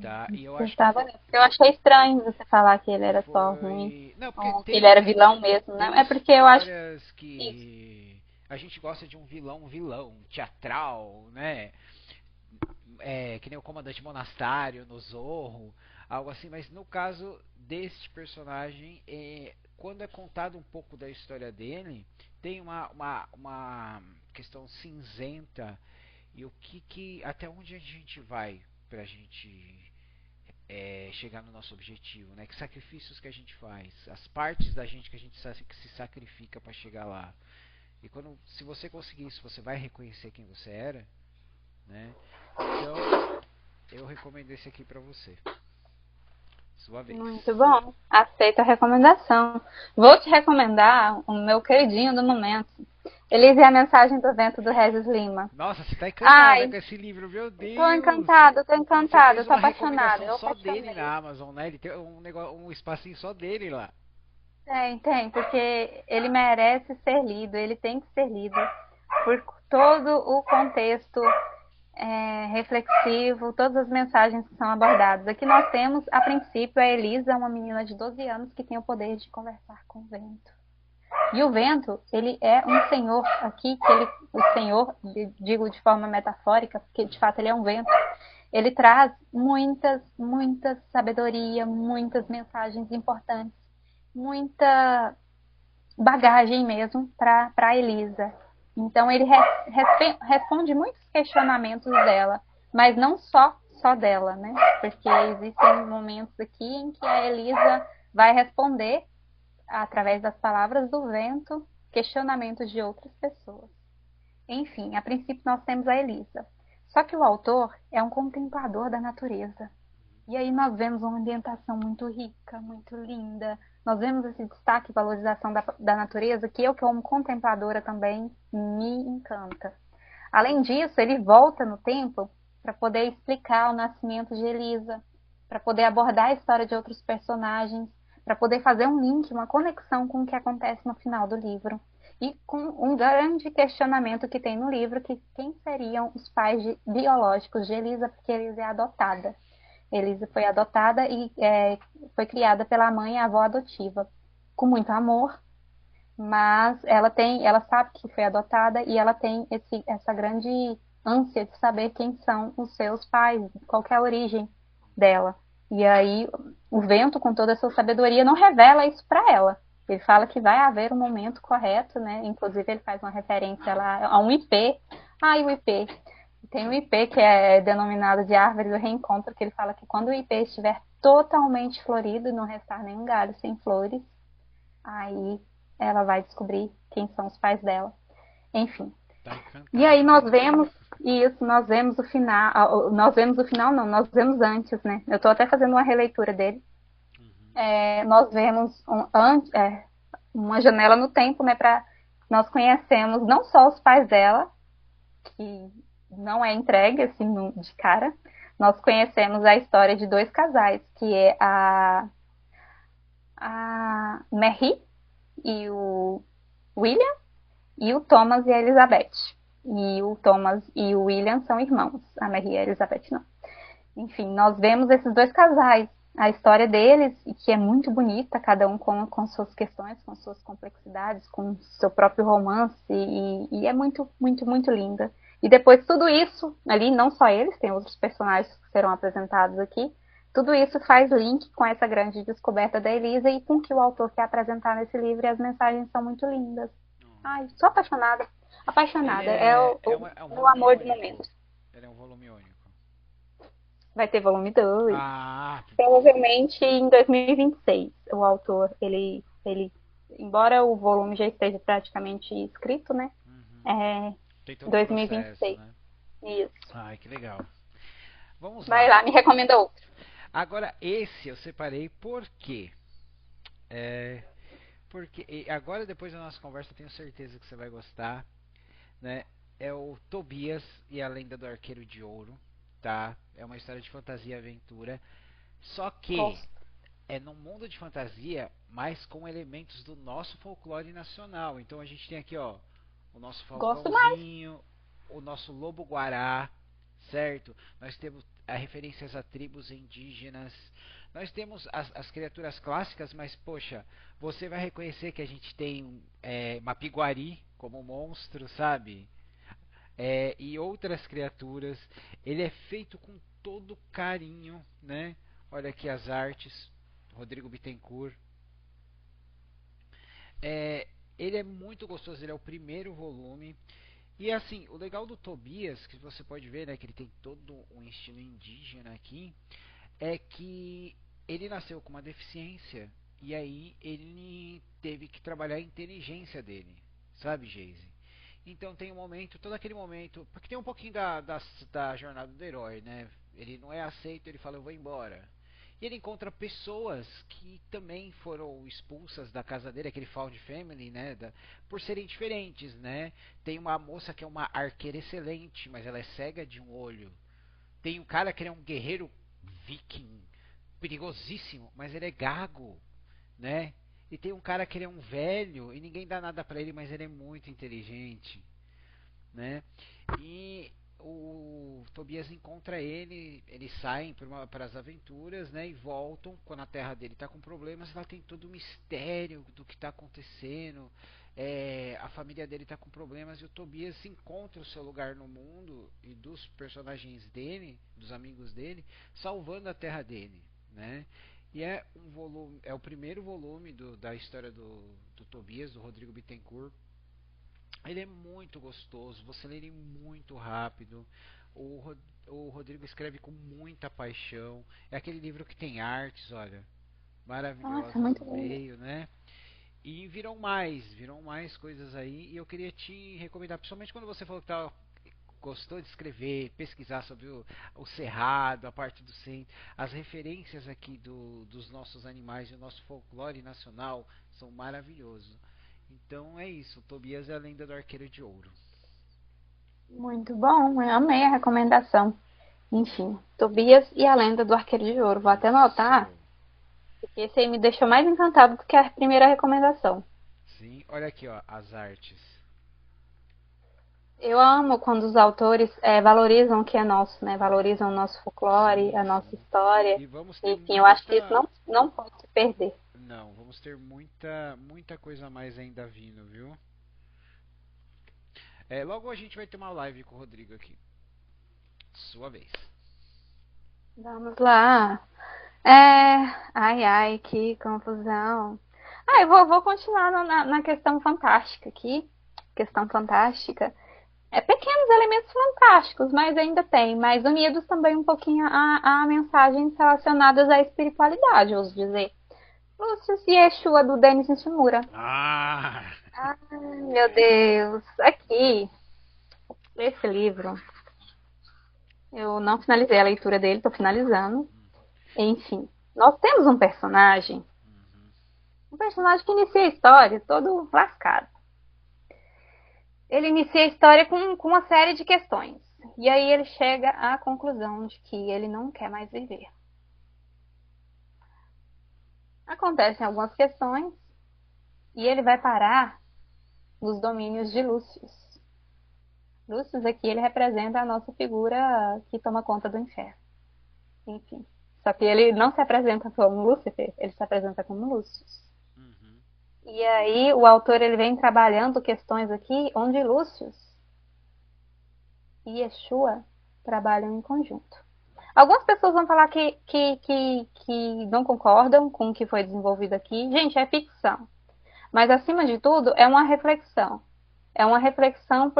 tá? E eu acho que estava. Eu achei estranho você falar que ele era só ruim, não, porque ou que ele era vilão mesmo, né? tem É porque eu acho histórias isso. que a gente gosta de um vilão teatral, né? Que nem o comandante Monastário no Zorro, algo assim, mas no caso deste personagem, quando é contado um pouco da história dele, tem uma questão cinzenta e o que até onde a gente vai pra gente chegar no nosso objetivo, né? Que sacrifícios que a gente faz, as partes da gente que a gente que se sacrifica para chegar lá. E quando, se você conseguir isso, você vai reconhecer quem você era, né? Então, eu recomendo esse aqui pra você. Sua vez. Muito bom. Aceito a recomendação. Vou te recomendar o meu queridinho do momento. Elise e a Mensagem do Vento, do Regis Lima. Nossa, você tá encantada Ai, com esse livro, meu tô Deus! encantada, tô Você encantada, fez tô uma apaixonada. recomendação Eu só dele apaixonei. na Amazon, né? Ele tem um negócio, um espacinho só dele lá. Tem, porque ele merece ser lido, ele tem que ser lido por todo o contexto reflexivo, todas as mensagens que são abordadas. Aqui nós temos, a princípio, a Elisa, uma menina de 12 anos que tem o poder de conversar com o vento. E o vento, ele é um senhor aqui, o senhor, digo de forma metafórica, porque de fato ele é um vento, ele traz muita sabedoria, muitas mensagens importantes, muita bagagem mesmo para a Elisa. Então ele responde muitos questionamentos dela, mas não só dela, né? Porque existem momentos aqui em que a Elisa vai responder através das palavras do vento questionamentos de outras pessoas. Enfim, a princípio nós temos a Elisa. Só que o autor é um contemplador da natureza. E aí nós vemos uma ambientação muito rica, muito linda. Nós vemos esse destaque e valorização da natureza que eu, como contempladora, também me encanta. Além disso, ele volta no tempo para poder explicar o nascimento de Elisa, para poder abordar a história de outros personagens, para poder fazer um link, uma conexão com o que acontece no final do livro. E com um grande questionamento que tem no livro, que quem seriam os pais biológicos de Elisa, porque Elisa é adotada. Elisa foi adotada e foi criada pela mãe e avó adotiva, com muito amor, mas ela sabe que foi adotada e ela tem essa grande ânsia de saber quem são os seus pais, qual é a origem dela. E aí o vento, com toda a sua sabedoria, não revela isso para ela. Ele fala que vai haver um momento correto, né? Inclusive ele faz uma referência lá a um IP. Ah, e o IP. Tem o IP que é denominado de árvore do reencontro, que ele fala que quando o IP estiver totalmente florido e não restar nenhum galho sem flores, aí ela vai descobrir quem são os pais dela. Enfim. Tá E encantada, aí né? nós vemos o final, não, nós vemos antes, né? Eu estou até fazendo uma releitura dele. Uhum. Nós vemos uma janela no tempo, né? Nós conhecemos não só os pais dela, que não é entregue assim de cara, nós conhecemos a história de dois casais, que é a Mary e o William, e o Thomas e a Elizabeth. E o Thomas e o William são irmãos, a Mary e a Elizabeth não. Enfim, nós vemos esses dois casais, a história deles, que é muito bonita, cada um com suas questões, com suas complexidades, com seu próprio romance, e é muito linda. E depois tudo isso, ali, não só eles, tem outros personagens que serão apresentados aqui, tudo isso faz link com essa grande descoberta da Elisa e com o que o autor quer apresentar nesse livro, e as mensagens são muito lindas. Ai, sou apaixonada. Ele Apaixonada. É é um o volume amor do único. momento. Ele é um volume único. Vai ter volume 2. Ah, Provavelmente em 2026. O autor, embora o volume já esteja praticamente escrito, né? uhum. É Tem todo o processo, 2026. né? Isso. Ai, que legal. Vamos Vai lá. lá, me recomenda outro. Agora, esse eu separei por quê? Porque agora, depois da nossa conversa, eu tenho certeza que você vai gostar, né? é o Tobias e a Lenda do Arqueiro de Ouro, tá? É uma história de fantasia e aventura. Só que Gosto. é num mundo de fantasia, mas com elementos do nosso folclore nacional. Então a gente tem aqui, ó, o nosso Gosto mais. falcãozinho, o nosso lobo-guará, certo? Nós temos referências a tribos indígenas. Nós temos as criaturas clássicas, mas poxa, você vai reconhecer que a gente tem Mapiguari como monstro, sabe? E outras criaturas. Ele é feito com todo carinho, né? Olha aqui as artes, Rodrigo Bittencourt. É, ele é muito gostoso, ele é o primeiro volume. E assim, o legal do Tobias, que você pode ver, né, que ele tem todo um estilo indígena aqui, é que ele nasceu com uma deficiência e aí ele teve que trabalhar a inteligência dele, sabe, Geise? Então tem um momento, todo aquele momento, porque tem um pouquinho da jornada do herói, né? Ele não é aceito, ele fala eu vou embora. E ele encontra pessoas que também foram expulsas da casa dele, aquele found family, né? Por serem diferentes, né? Tem uma moça que é uma arqueira excelente, mas ela é cega de um olho. Tem um cara que é um guerreiro viking, perigosíssimo, mas ele é gago, né? E tem um cara que ele é um velho e ninguém dá nada pra ele, mas ele é muito inteligente, né? E o Tobias encontra ele, eles saem para as aventuras, né? E voltam quando a terra dele está com problemas. Lá tem todo o mistério do que está acontecendo. A família dele está com problemas e o Tobias encontra o seu lugar no mundo e dos personagens dele, dos amigos dele, salvando a terra dele, né? E é um volume, é o primeiro volume da história do Tobias, do Rodrigo Bittencourt. Ele é muito gostoso, você lê ele muito rápido. O Rodrigo escreve com muita paixão. É aquele livro que tem artes, olha, Nossa, maravilhosas muito no lindo. meio, né? E viram mais coisas aí. E eu queria te recomendar, principalmente quando você falou que gostou de escrever, pesquisar sobre o cerrado, a parte do centro. As referências aqui dos nossos animais e o nosso folclore nacional são maravilhosos. Então é isso, Tobias é a Lenda do Arqueiro de Ouro. Muito bom, eu amei a recomendação. Enfim, Tobias e a Lenda do Arqueiro de Ouro. Vou até anotar, Isso. porque esse aí me deixou mais encantado do que a primeira recomendação. Sim, olha aqui, ó, as artes. Eu amo quando os autores valorizam o que é nosso, né? Valorizam o nosso folclore, Sim, a nossa sim. história. E vamos ter Enfim, eu acho que isso muita. não pode se perder. Não, vamos ter muita coisa a mais ainda vindo, viu? Logo a gente vai ter uma live com o Rodrigo aqui. Sua vez. Vamos lá. Ai, ai, que confusão. Eu vou continuar na questão fantástica aqui. Questão fantástica. Pequenos elementos fantásticos, mas ainda tem, mais unidos também um pouquinho a mensagens relacionadas à espiritualidade, ouso dizer. Lúcio e Yeshua, do Denis Nishimura. Ah! Ai, meu Deus. Aqui, esse livro, eu não finalizei a leitura dele, estou finalizando. Enfim, nós temos Uhum. um personagem que inicia a história todo lascado. Ele inicia a história com uma série de questões. E aí ele chega à conclusão de que ele não quer mais viver. Acontecem algumas questões e ele vai parar nos domínios de Lúcius. Lúcius aqui ele representa a nossa figura que toma conta do inferno. Enfim. Só que ele não se apresenta como Lúcifer, ele se apresenta como Lúcius. Uhum. E aí o autor ele vem trabalhando questões aqui onde Lúcius e Yeshua trabalham em conjunto. Algumas pessoas vão falar que não concordam com o que foi desenvolvido aqui. Gente, é ficção. Mas, acima de tudo, é uma reflexão. É uma reflexão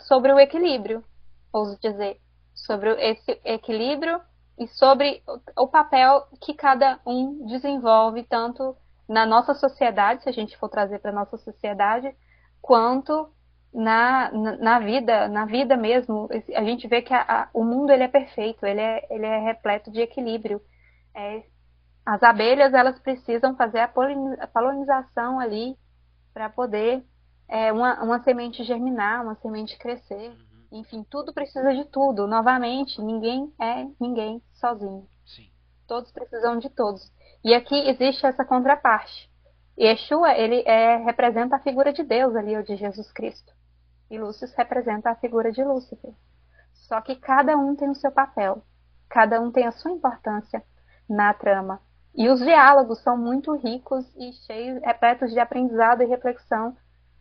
sobre o equilíbrio, ouso dizer. Sobre esse equilíbrio e sobre o papel que cada um desenvolve, tanto na nossa sociedade, se a gente for trazer para a nossa sociedade, quanto na vida mesmo. A gente vê que o mundo ele é perfeito, ele é repleto de equilíbrio. As abelhas elas precisam fazer a polinização ali para poder uma semente germinar, uma semente crescer. Uhum. Enfim, tudo precisa de tudo. Novamente, ninguém é ninguém sozinho. Sim. Todos precisam de todos. E aqui existe essa contraparte. Yeshua, ele representa a figura de Deus ali, ou de Jesus Cristo. E Lúcio representa a figura de Lúcifer. Só que cada um tem o seu papel. Cada um tem a sua importância na trama. E os diálogos são muito ricos e cheios, repletos de aprendizado e reflexão.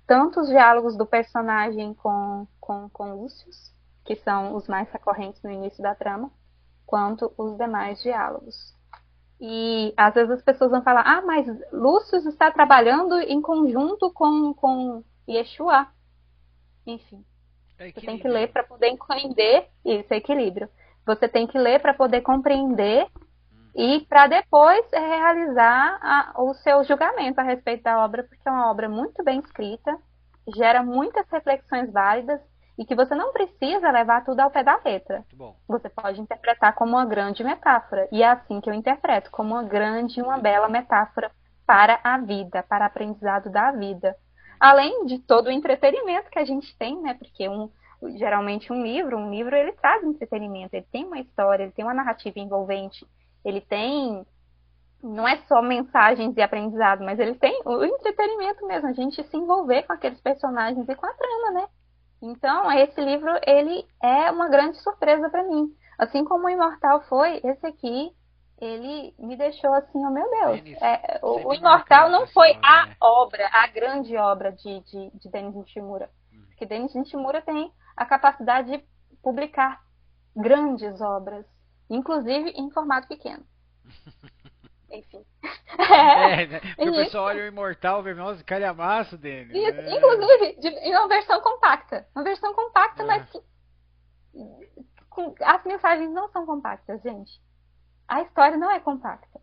Tanto os diálogos do personagem com Lúcio, que são os mais recorrentes no início da trama, quanto os demais diálogos. E às vezes as pessoas vão falar, mas Lúcio está trabalhando em conjunto com Yeshua. Enfim, você tem que ler para poder compreender esse equilíbrio. Você tem que ler para poder compreender e para depois realizar o seu julgamento a respeito da obra, porque é uma obra muito bem escrita, gera muitas reflexões válidas e que você não precisa levar tudo ao pé da letra. Você pode interpretar como uma grande metáfora. E é assim que eu interpreto, como uma grande e uma bela metáfora para a vida, para o aprendizado da vida. Além de todo o entretenimento que a gente tem, né? Porque geralmente um livro ele traz entretenimento, ele tem uma história, ele tem uma narrativa envolvente, ele tem, não é só mensagens e aprendizado, mas ele tem o entretenimento mesmo, a gente se envolver com aqueles personagens e com a trama, né? Então, esse livro, ele é uma grande surpresa para mim. Assim como o Imortal foi, esse aqui, ele me deixou assim, oh meu Deus. O Imortal não foi a obra, a grande obra de Denis Nishimura. Porque Denis Nishimura tem a capacidade de publicar grandes obras, inclusive em formato pequeno. Enfim. Né? Porque o pessoal olha o Imortal, vê, nossa, calhamaço dele. Isso, inclusive, em uma versão compacta. Uma versão compacta, mas que as mensagens não são compactas, gente. A história não é compacta.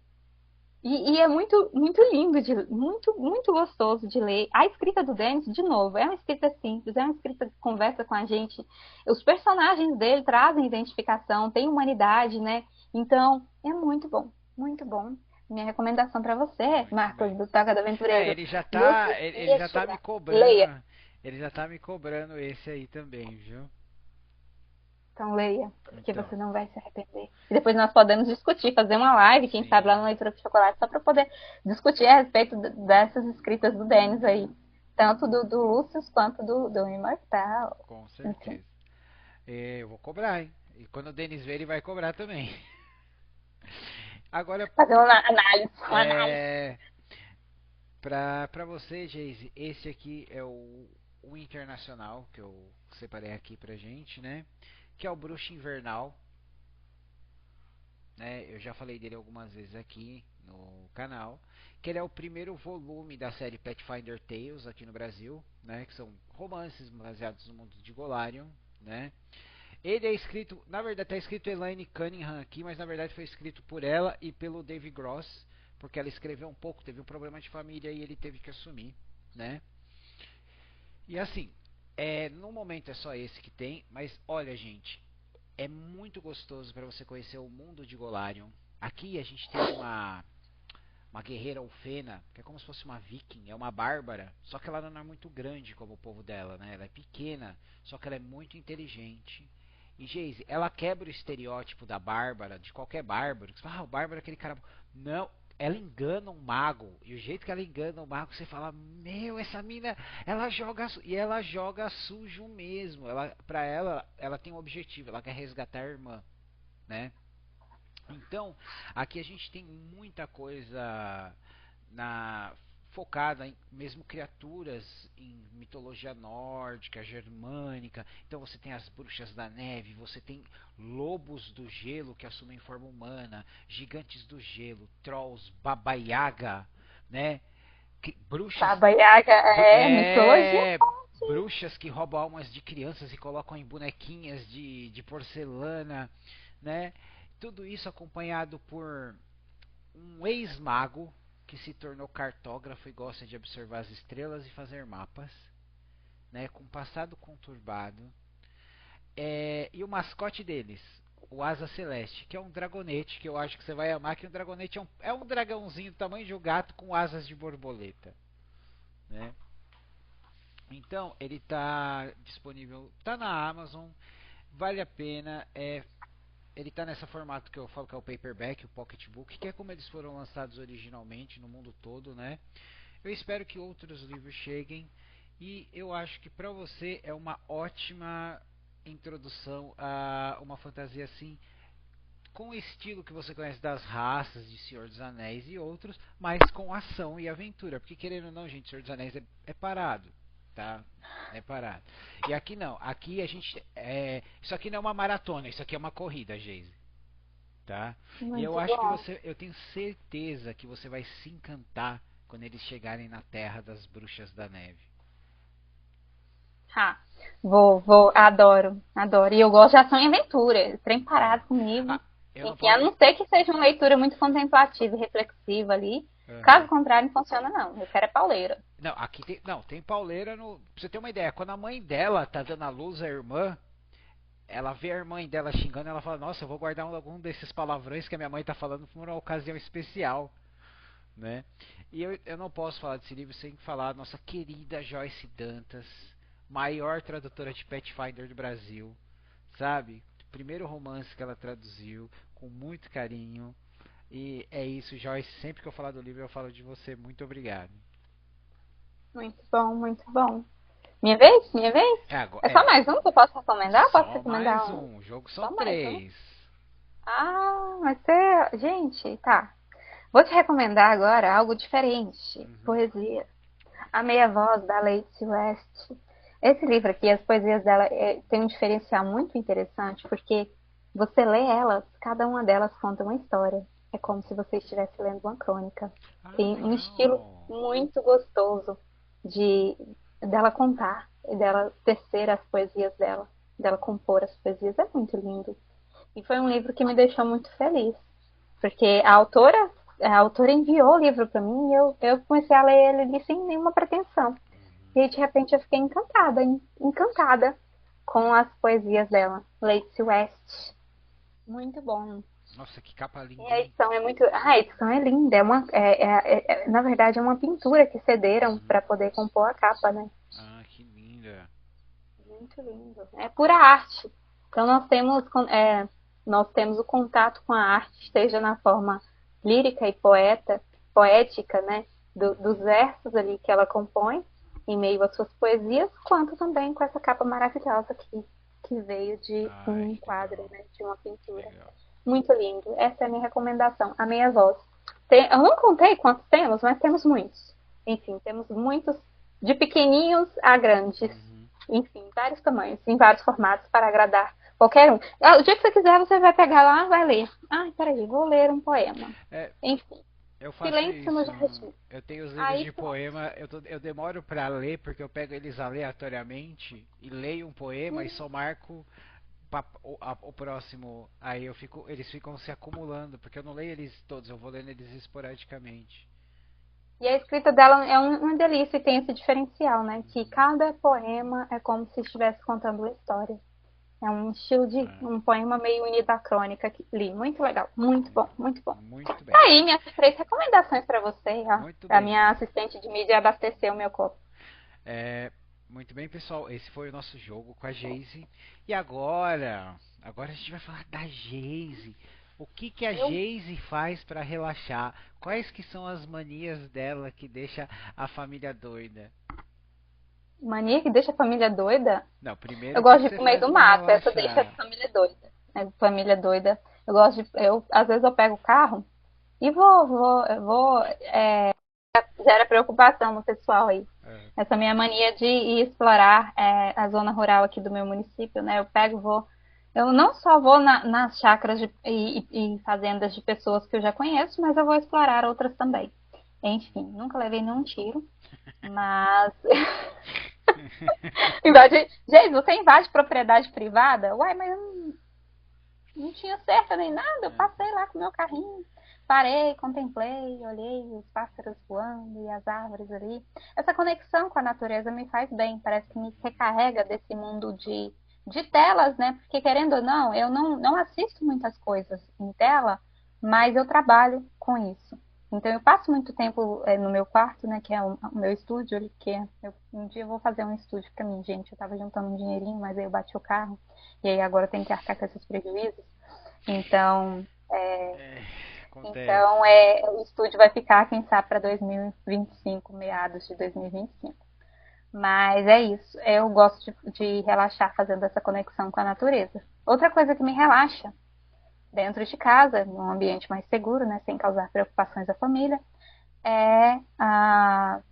E é muito, muito lindo, muito, muito gostoso de ler. A escrita do Denis, de novo, é uma escrita simples, é uma escrita que conversa com a gente. Os personagens dele trazem identificação, tem humanidade, né? Então, é muito bom, muito bom. Minha recomendação para você, Marcos, do Toca do Aventureiro. Ele já tá me cobrando. Leia. Ele já tá me cobrando esse aí também, viu? Então leia, porque você não vai se arrepender. E depois nós podemos discutir, fazer uma live, quem sabe lá no Leitura com Chocolate, só para poder discutir a respeito dessas escritas do Denis aí. Tanto do Lúcio quanto do Imortal. Com certeza. Eu vou cobrar, hein? E quando o Denis ver, ele vai cobrar também. Agora, fazer uma análise. Pra você, Geise, esse aqui é o internacional que eu separei aqui pra gente, né? Que é o Bruxa Invernal, né? Eu já falei dele algumas vezes aqui no canal, que ele é o primeiro volume da série Pathfinder Tales aqui no Brasil, né? Que são romances baseados no mundo de Golarion, né? Ele é escrito, na verdade está escrito Elaine Cunningham aqui, mas na verdade foi escrito por ela e pelo Dave Gross, porque ela escreveu um pouco, teve um problema de família e ele teve que assumir, né? E assim, no momento é só esse que tem, mas olha, gente, é muito gostoso para você conhecer o mundo de Golarion. Aqui a gente tem uma guerreira Ulfena, que é como se fosse uma viking, é uma bárbara, só que ela não é muito grande como o povo dela, né? Ela é pequena, só que ela é muito inteligente. E Geise, ela quebra o estereótipo da bárbara, de qualquer bárbaro. Você fala, o bárbaro é aquele cara. Não, ela engana um mago. E o jeito que ela engana o mago, você fala, meu, essa mina, ela joga. E ela joga sujo mesmo. Pra ela tem um objetivo, ela quer resgatar a irmã, né? Então, aqui a gente tem muita coisa focada em mesmo criaturas em mitologia nórdica, germânica. Então você tem as bruxas da neve, você tem lobos do gelo que assumem forma humana, gigantes do gelo, trolls, Baba Yaga, né? Bruxas, Baba Yaga mitologia. Bruxas que roubam almas de crianças e colocam em bonequinhas de porcelana, né? Tudo isso acompanhado por um ex-mago que se tornou cartógrafo e gosta de observar as estrelas e fazer mapas, né, com passado conturbado. E o mascote deles, o Asa Celeste, que é um dragonete, que eu acho que você vai amar, que um dragonete é um dragãozinho do tamanho de um gato com asas de borboleta, né? Então, ele tá disponível, tá na Amazon, vale a pena. Ele tá nesse formato que eu falo que é o paperback, o pocketbook, que é como eles foram lançados originalmente no mundo todo, né? Eu espero que outros livros cheguem e eu acho que para você é uma ótima introdução a uma fantasia assim, com o estilo que você conhece das raças de Senhor dos Anéis e outros, mas com ação e aventura. Porque querendo ou não, gente, Senhor dos Anéis é parado, tá? É parado. E aqui não. Aqui a gente isso aqui não é uma maratona, isso aqui é uma corrida, Geise, tá? E eu Muito acho que bom. eu tenho certeza que você vai se encantar quando eles chegarem na Terra das Bruxas da Neve. Ah, adoro, adoro. E eu gosto de ação e aventura. Trem É. parado comigo. Ah, eu não Enfim, a posso. não ser que seja uma leitura muito contemplativa e reflexiva ali. Caso Aham. contrário, não funciona não. Eu quero é pauleira. Não, aqui tem, não, tem pauleira no. Pra você ter uma ideia, quando a mãe dela tá dando a luz à irmã, ela vê a mãe dela xingando, ela fala: Nossa, eu vou guardar algum desses palavrões que a minha mãe tá falando por uma ocasião especial, né? E eu não posso falar desse livro sem falar da nossa querida Joyce Dantas, maior tradutora de Pathfinder do Brasil, sabe? Primeiro romance que ela traduziu com muito carinho. E é isso, Joyce. Sempre que eu falar do livro, eu falo de você. Muito obrigado. Muito bom, muito bom. Minha vez? Minha vez? É só É, mais um que eu posso recomendar? Posso só mais recomendar um. O jogo são só mais um? três. Ah, mas você... Gente, tá. Vou te recomendar agora algo diferente. Uhum. Poesia. A Meia Voz, da Lacey West. Esse livro aqui, as poesias dela tem um diferencial muito interessante, porque você lê elas, cada uma delas conta uma história. É como se você estivesse lendo uma crônica. Ah, Tem um estilo legal. muito gostoso de dela contar, dela tecer as poesias dela, dela compor as poesias. É muito lindo. E foi um livro que me deixou muito feliz, porque a autora enviou o livro para mim e eu comecei a ler ele ali sem nenhuma pretensão. E aí, de repente eu fiquei encantada, encantada com as poesias dela. Lacey West. Muito bom. Nossa, que capa E linda, a hein? edição é muito. Ah, a edição é linda. Na verdade, é uma pintura que cederam Uhum. para poder compor a capa, né? Ah, que linda. Muito lindo. É pura arte. Então nós temos o contato com a arte, seja na forma lírica e poética, né, dos Uhum. versos ali que ela compõe em meio às suas poesias, quanto também com essa capa maravilhosa que veio de Ai, um que quadro, legal. né, de uma Que pintura. legal. Muito lindo. Essa é a minha recomendação. A Meia Voz. Eu não contei quantos temos, mas temos muitos. Enfim, temos muitos, de pequenininhos a grandes. Uhum. Enfim, vários tamanhos, em vários formatos para agradar qualquer um. O dia que você quiser, você vai pegar lá e vai ler. Ai, peraí, vou ler um poema. É, Enfim, eu faço silêncio no isso. jardim. Eu tenho os livros Aí de pronto. poema, eu demoro pra ler porque eu pego eles aleatoriamente e leio um poema e só marco o próximo. Aí eles ficam se acumulando porque eu não leio eles todos, eu vou lendo eles esporadicamente. E a escrita dela é uma delícia e tem esse diferencial, né? Que cada poema é como se estivesse contando uma história. É um estilo de Ah, um poema meio unidacrônica que li. Muito legal, muito bom, muito bom. muito Tá bem. aí minhas 3 recomendações para você, ó. Muito A bem. minha assistente de mídia abasteceu o meu copo. É, muito bem, pessoal. Esse foi o nosso jogo com a Geise. E agora a gente vai falar da Geise. O que que a Eu Geise faz para relaxar? Quais que são as manias dela que deixa a família doida? Mania que deixa a família doida. Não, primeiro Eu o que gosto que de ir você pro meio faz do para mato, essa deixa a relaxar? família doida. Família doida. Às vezes eu pego o carro e gera preocupação no pessoal aí. É. Essa minha mania de ir explorar a zona rural aqui do meu município, né? Eu não só vou nas chácaras e fazendas de pessoas que eu já conheço, mas eu vou explorar outras também. Enfim, nunca levei nenhum tiro, mas Gente, você invade propriedade privada? Uai, mas eu não tinha cerca nem nada. Eu passei lá com o meu carrinho. Parei, contemplei, olhei os pássaros voando e as árvores ali. Essa conexão com a natureza me faz bem. Parece que me recarrega desse mundo de telas, né? Porque, querendo ou não, eu não assisto muitas coisas em tela, mas eu trabalho com isso. Então eu passo muito tempo no meu quarto, né, que é o meu estúdio, um dia eu vou fazer um estúdio para mim, gente. Eu tava juntando um dinheirinho, mas aí eu bati o carro e aí agora eu tenho que arcar com esses prejuízos. Então, É, acontece. então o estúdio vai ficar, quem sabe, para 2025, meados de 2025. Mas é isso. Eu gosto de relaxar fazendo essa conexão com a natureza. Outra coisa que me relaxa dentro de casa, num ambiente mais seguro, né, sem causar preocupações à família, é a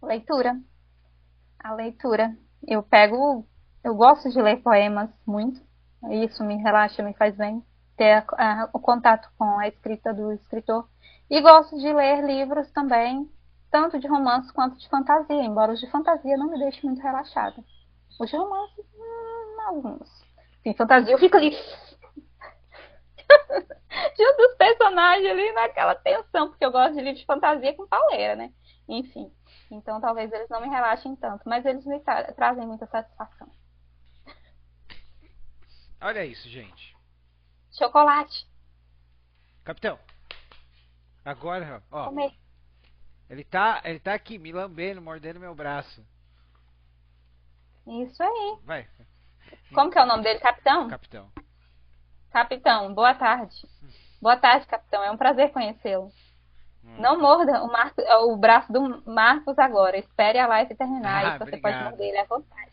leitura. A leitura. Eu gosto de ler poemas muito. Isso me relaxa, me faz bem ter o contato com a escrita do escritor. E gosto de ler livros também, tanto de romance quanto de fantasia, embora os de fantasia não me deixem muito relaxada. Os de romance, alguns. Sim, fantasia, eu fico ali junto dos personagens ali naquela tensão, porque eu gosto de livros de fantasia com pauleira, né? Enfim, então talvez eles não me relaxem tanto, mas eles me trazem muita satisfação. Olha isso, gente. Chocolate. Capitão, agora, ó, Comer. ele tá aqui me lambendo, mordendo meu braço. Isso aí. Vai. Como que é o nome dele? Capitão? Capitão. Capitão, boa tarde. Boa tarde, capitão. É um prazer conhecê-lo. Não morda o braço do Marcos agora. Espere a live terminar e você Obrigado. pode morder ele à vontade.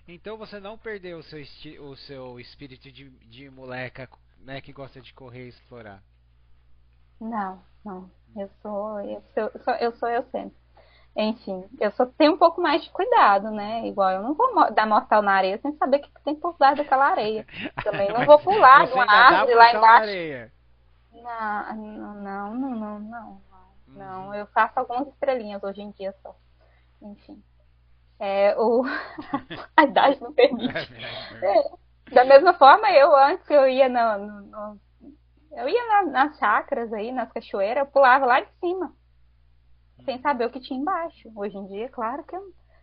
Então você não perdeu o seu espírito de moleca, né, que gosta de correr e explorar. Não. Eu sou eu sempre. Enfim, eu só tenho um pouco mais de cuidado, né? Igual eu não vou dar mortal na areia sem saber o que tem por baixo daquela areia. Também não vou pular de uma árvore lá embaixo. Não. Eu faço algumas estrelinhas hoje em dia só. Enfim. A idade não permite. Da mesma forma, antes eu ia nas chacras aí, nas cachoeiras, eu pulava lá de cima, sem saber o que tinha embaixo. Hoje em dia, claro que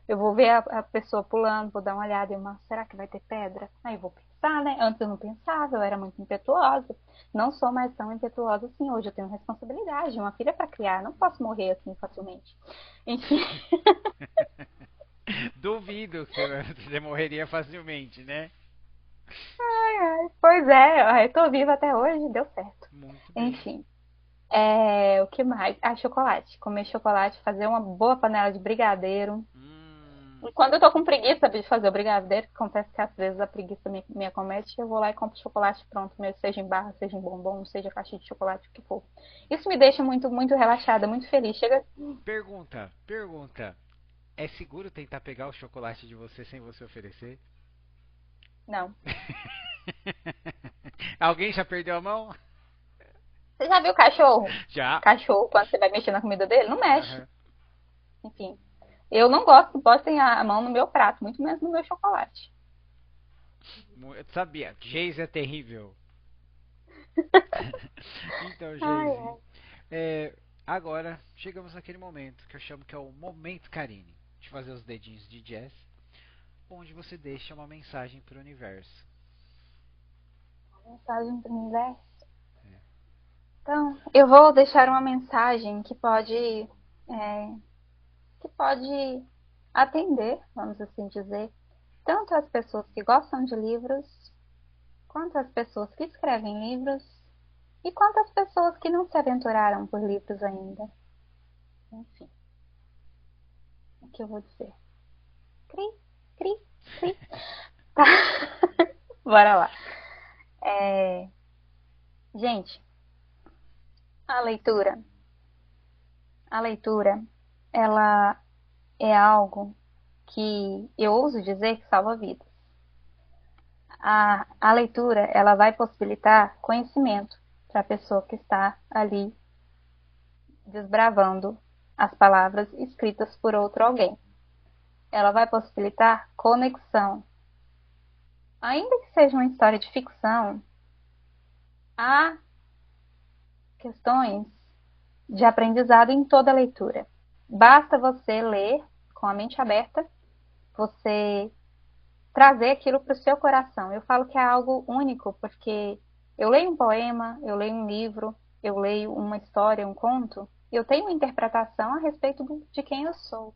eu vou ver a pessoa pulando, vou dar uma olhada e será que vai ter pedra? Aí eu vou pensar, né? Antes eu não pensava, eu era muito impetuosa. Não sou mais tão impetuosa assim. Hoje eu tenho responsabilidade, uma filha para criar, não posso morrer assim facilmente. Enfim. Duvido que você morreria facilmente, né? Pois é, eu tô viva até hoje, deu certo. Muito bem. Enfim. O que mais? Chocolate. Comer chocolate, fazer uma boa panela de brigadeiro. E quando eu tô com preguiça de fazer o brigadeiro, acontece que às vezes a preguiça me acomete, eu vou lá e compro chocolate pronto, mesmo, seja em barra, seja em bombom, seja caixa de chocolate, o que for. Isso me deixa muito, muito relaxada, muito feliz. Pergunta. É seguro tentar pegar o chocolate de você sem você oferecer? Não. Alguém já perdeu a mão? Você já viu cachorro? Já. Cachorro, quando você vai mexer na comida dele, não mexe. Uhum. Enfim. Eu não gosto que botem a mão no meu prato, muito menos no meu chocolate. Eu sabia, Geise é terrível. Então, Geise, agora chegamos naquele momento que eu chamo que é o momento Karine, de fazer os dedinhos de jazz, onde você deixa uma mensagem para o universo. Uma mensagem para o universo? Então, eu vou deixar uma mensagem que pode atender, vamos assim dizer, tanto as pessoas que gostam de livros, quanto as pessoas que escrevem livros, e quanto as pessoas que não se aventuraram por livros ainda. Enfim, o que eu vou dizer? Cri, cri, cri. Tá. Bora lá. Gente, a leitura, ela é algo que eu ouso dizer que salva vidas. A leitura, ela vai possibilitar conhecimento para a pessoa que está ali desbravando as palavras escritas por outro alguém. Ela vai possibilitar conexão. Ainda que seja uma história de ficção, há questões de aprendizado em toda leitura. Basta você ler com a mente aberta, você trazer aquilo para o seu coração. Eu falo que é algo único, porque eu leio um poema, eu leio um livro, eu leio uma história, um conto, eu tenho uma interpretação a respeito de quem eu sou.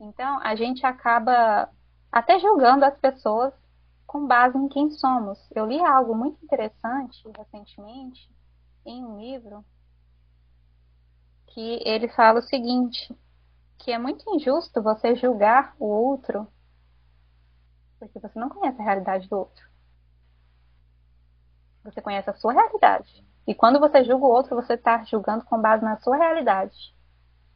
Então, a gente acaba até julgando as pessoas com base em quem somos. Eu li algo muito interessante recentemente em um livro que ele fala o seguinte, que é muito injusto você julgar o outro porque você não conhece a realidade do outro. Você conhece a sua realidade. E quando você julga o outro, você está julgando com base na sua realidade.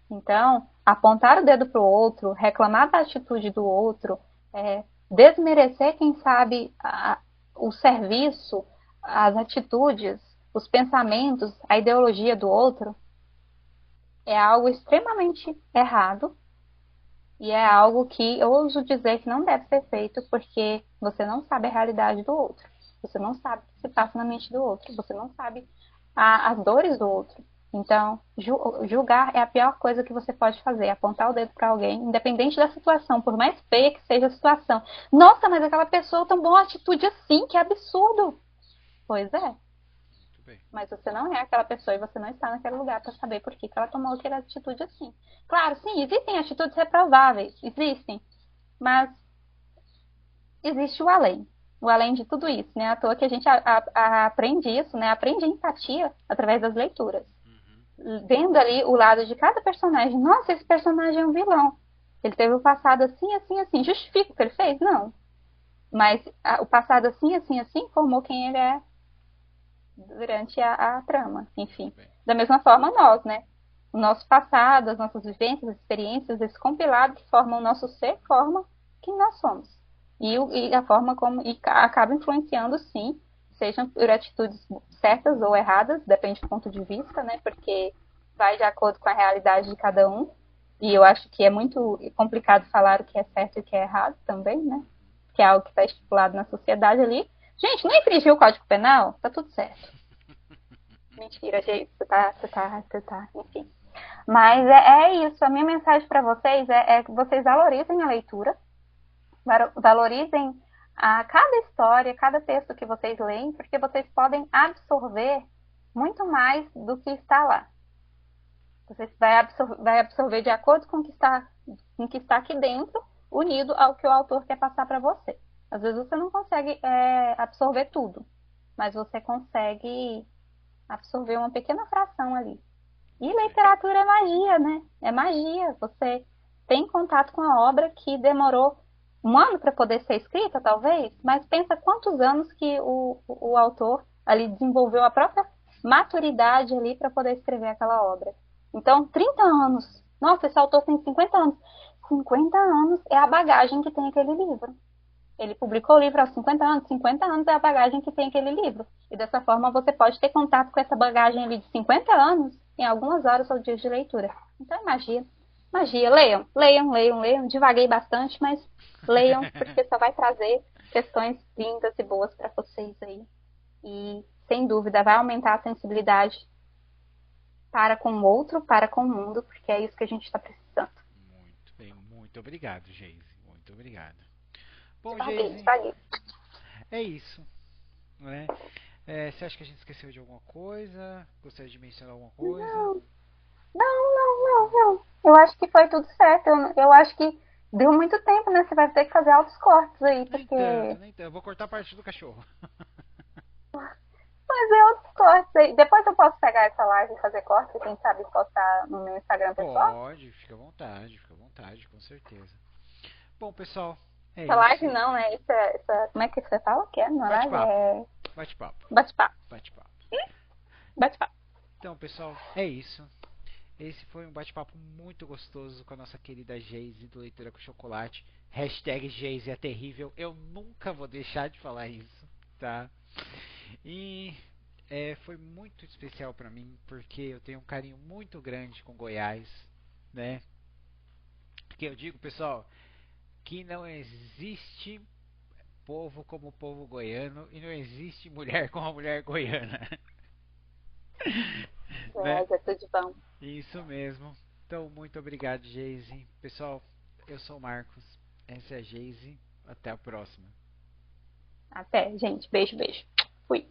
Então, apontar o dedo para o outro, reclamar da atitude do outro, desmerecer, quem sabe, o serviço, as atitudes, os pensamentos, a ideologia do outro, é algo extremamente errado e é algo que eu ouso dizer que não deve ser feito porque você não sabe a realidade do outro. Você não sabe o que se passa na mente do outro. Você não sabe as dores do outro. Então, julgar é a pior coisa que você pode fazer, apontar o dedo para alguém, independente da situação, por mais feia que seja a situação. Nossa, mas aquela pessoa tomou uma atitude assim, que absurdo. Pois é. Mas você não é aquela pessoa e você não está naquele lugar para saber por que ela tomou aquela atitude assim. Claro, sim, existem atitudes reprováveis, existem, mas existe o além. O além de tudo isso, né? À toa que a gente aprende isso, né? Aprende a empatia através das leituras. Vendo ali o lado de cada personagem. Nossa, esse personagem é um vilão. Ele teve o passado assim, assim, assim. Justifica o que ele fez? Não. Mas o passado assim, assim, assim formou quem ele é durante a trama. Enfim. Da mesma forma nós, né? O nosso passado, as nossas vivências, as experiências, esse compilado que forma o nosso ser, forma quem nós somos. E a forma como acaba influenciando, sim, sejam por atitudes certas ou erradas, depende do ponto de vista, né? Porque vai de acordo com a realidade de cada um. E eu acho que é muito complicado falar o que é certo e o que é errado também, né? Que é algo que está estipulado na sociedade ali. Gente, não infringiu o Código Penal? Tá tudo certo. Mentira, gente, você tá, enfim. Mas é isso. A minha mensagem para vocês é que vocês valorizem a leitura, valorizem a cada história, cada texto que vocês leem, porque vocês podem absorver muito mais do que está lá. Você vai absorver de acordo com o que está aqui dentro, unido ao que o autor quer passar para você. Às vezes você não consegue absorver tudo, mas você consegue absorver uma pequena fração ali. E literatura é magia, né? É magia. Você tem contato com a obra que demorou um ano para poder ser escrita, talvez, mas pensa quantos anos que o autor ali desenvolveu a própria maturidade ali para poder escrever aquela obra. Então, 30 anos. Nossa, esse autor tem 50 anos. 50 anos é a bagagem que tem aquele livro. Ele publicou o livro aos 50 anos é a bagagem que tem aquele livro. E dessa forma você pode ter contato com essa bagagem ali de 50 anos em algumas horas ou dias de leitura. Então é magia. Magia. Leiam, leiam, leiam, leiam. Divaguei bastante, mas leiam, porque só vai trazer questões lindas e boas para vocês aí. E, sem dúvida, vai aumentar a sensibilidade para com o outro, para com o mundo, porque é isso que a gente está precisando. Muito bem, muito obrigado, Geise. Muito obrigado. Bom, Divaguei. É isso, né? Você acha que a gente esqueceu de alguma coisa? Gostaria de mencionar alguma coisa? Não. Eu acho que foi tudo certo. Eu acho que deu muito tempo, né? Você vai ter que fazer altos cortes aí, porque... Nem tanto. Eu vou cortar a parte do cachorro. Fazer outros cortes aí. Depois eu posso pegar essa live e fazer cortes, quem sabe postar no meu Instagram pessoal? Pode, fica à vontade, com certeza. Bom, pessoal, é essa isso. Live não, né? Como é que você fala que é? Na live é... Bate-papo. Bate-papo. Então, pessoal, é isso. Esse foi um bate-papo muito gostoso com a nossa querida Geise do Leitura com Chocolate. Hashtag Geise é terrível. Eu nunca vou deixar de falar isso, tá? E foi muito especial pra mim, porque eu tenho um carinho muito grande com Goiás, né? Porque eu digo, pessoal, que não existe povo como o povo goiano e não existe mulher como a mulher goiana. Né? É tudo de bom. Isso mesmo. Então, muito obrigado, Geise. Pessoal, eu sou o Marcos. Essa é a Geise. Até a próxima. Até, gente. Beijo. Fui.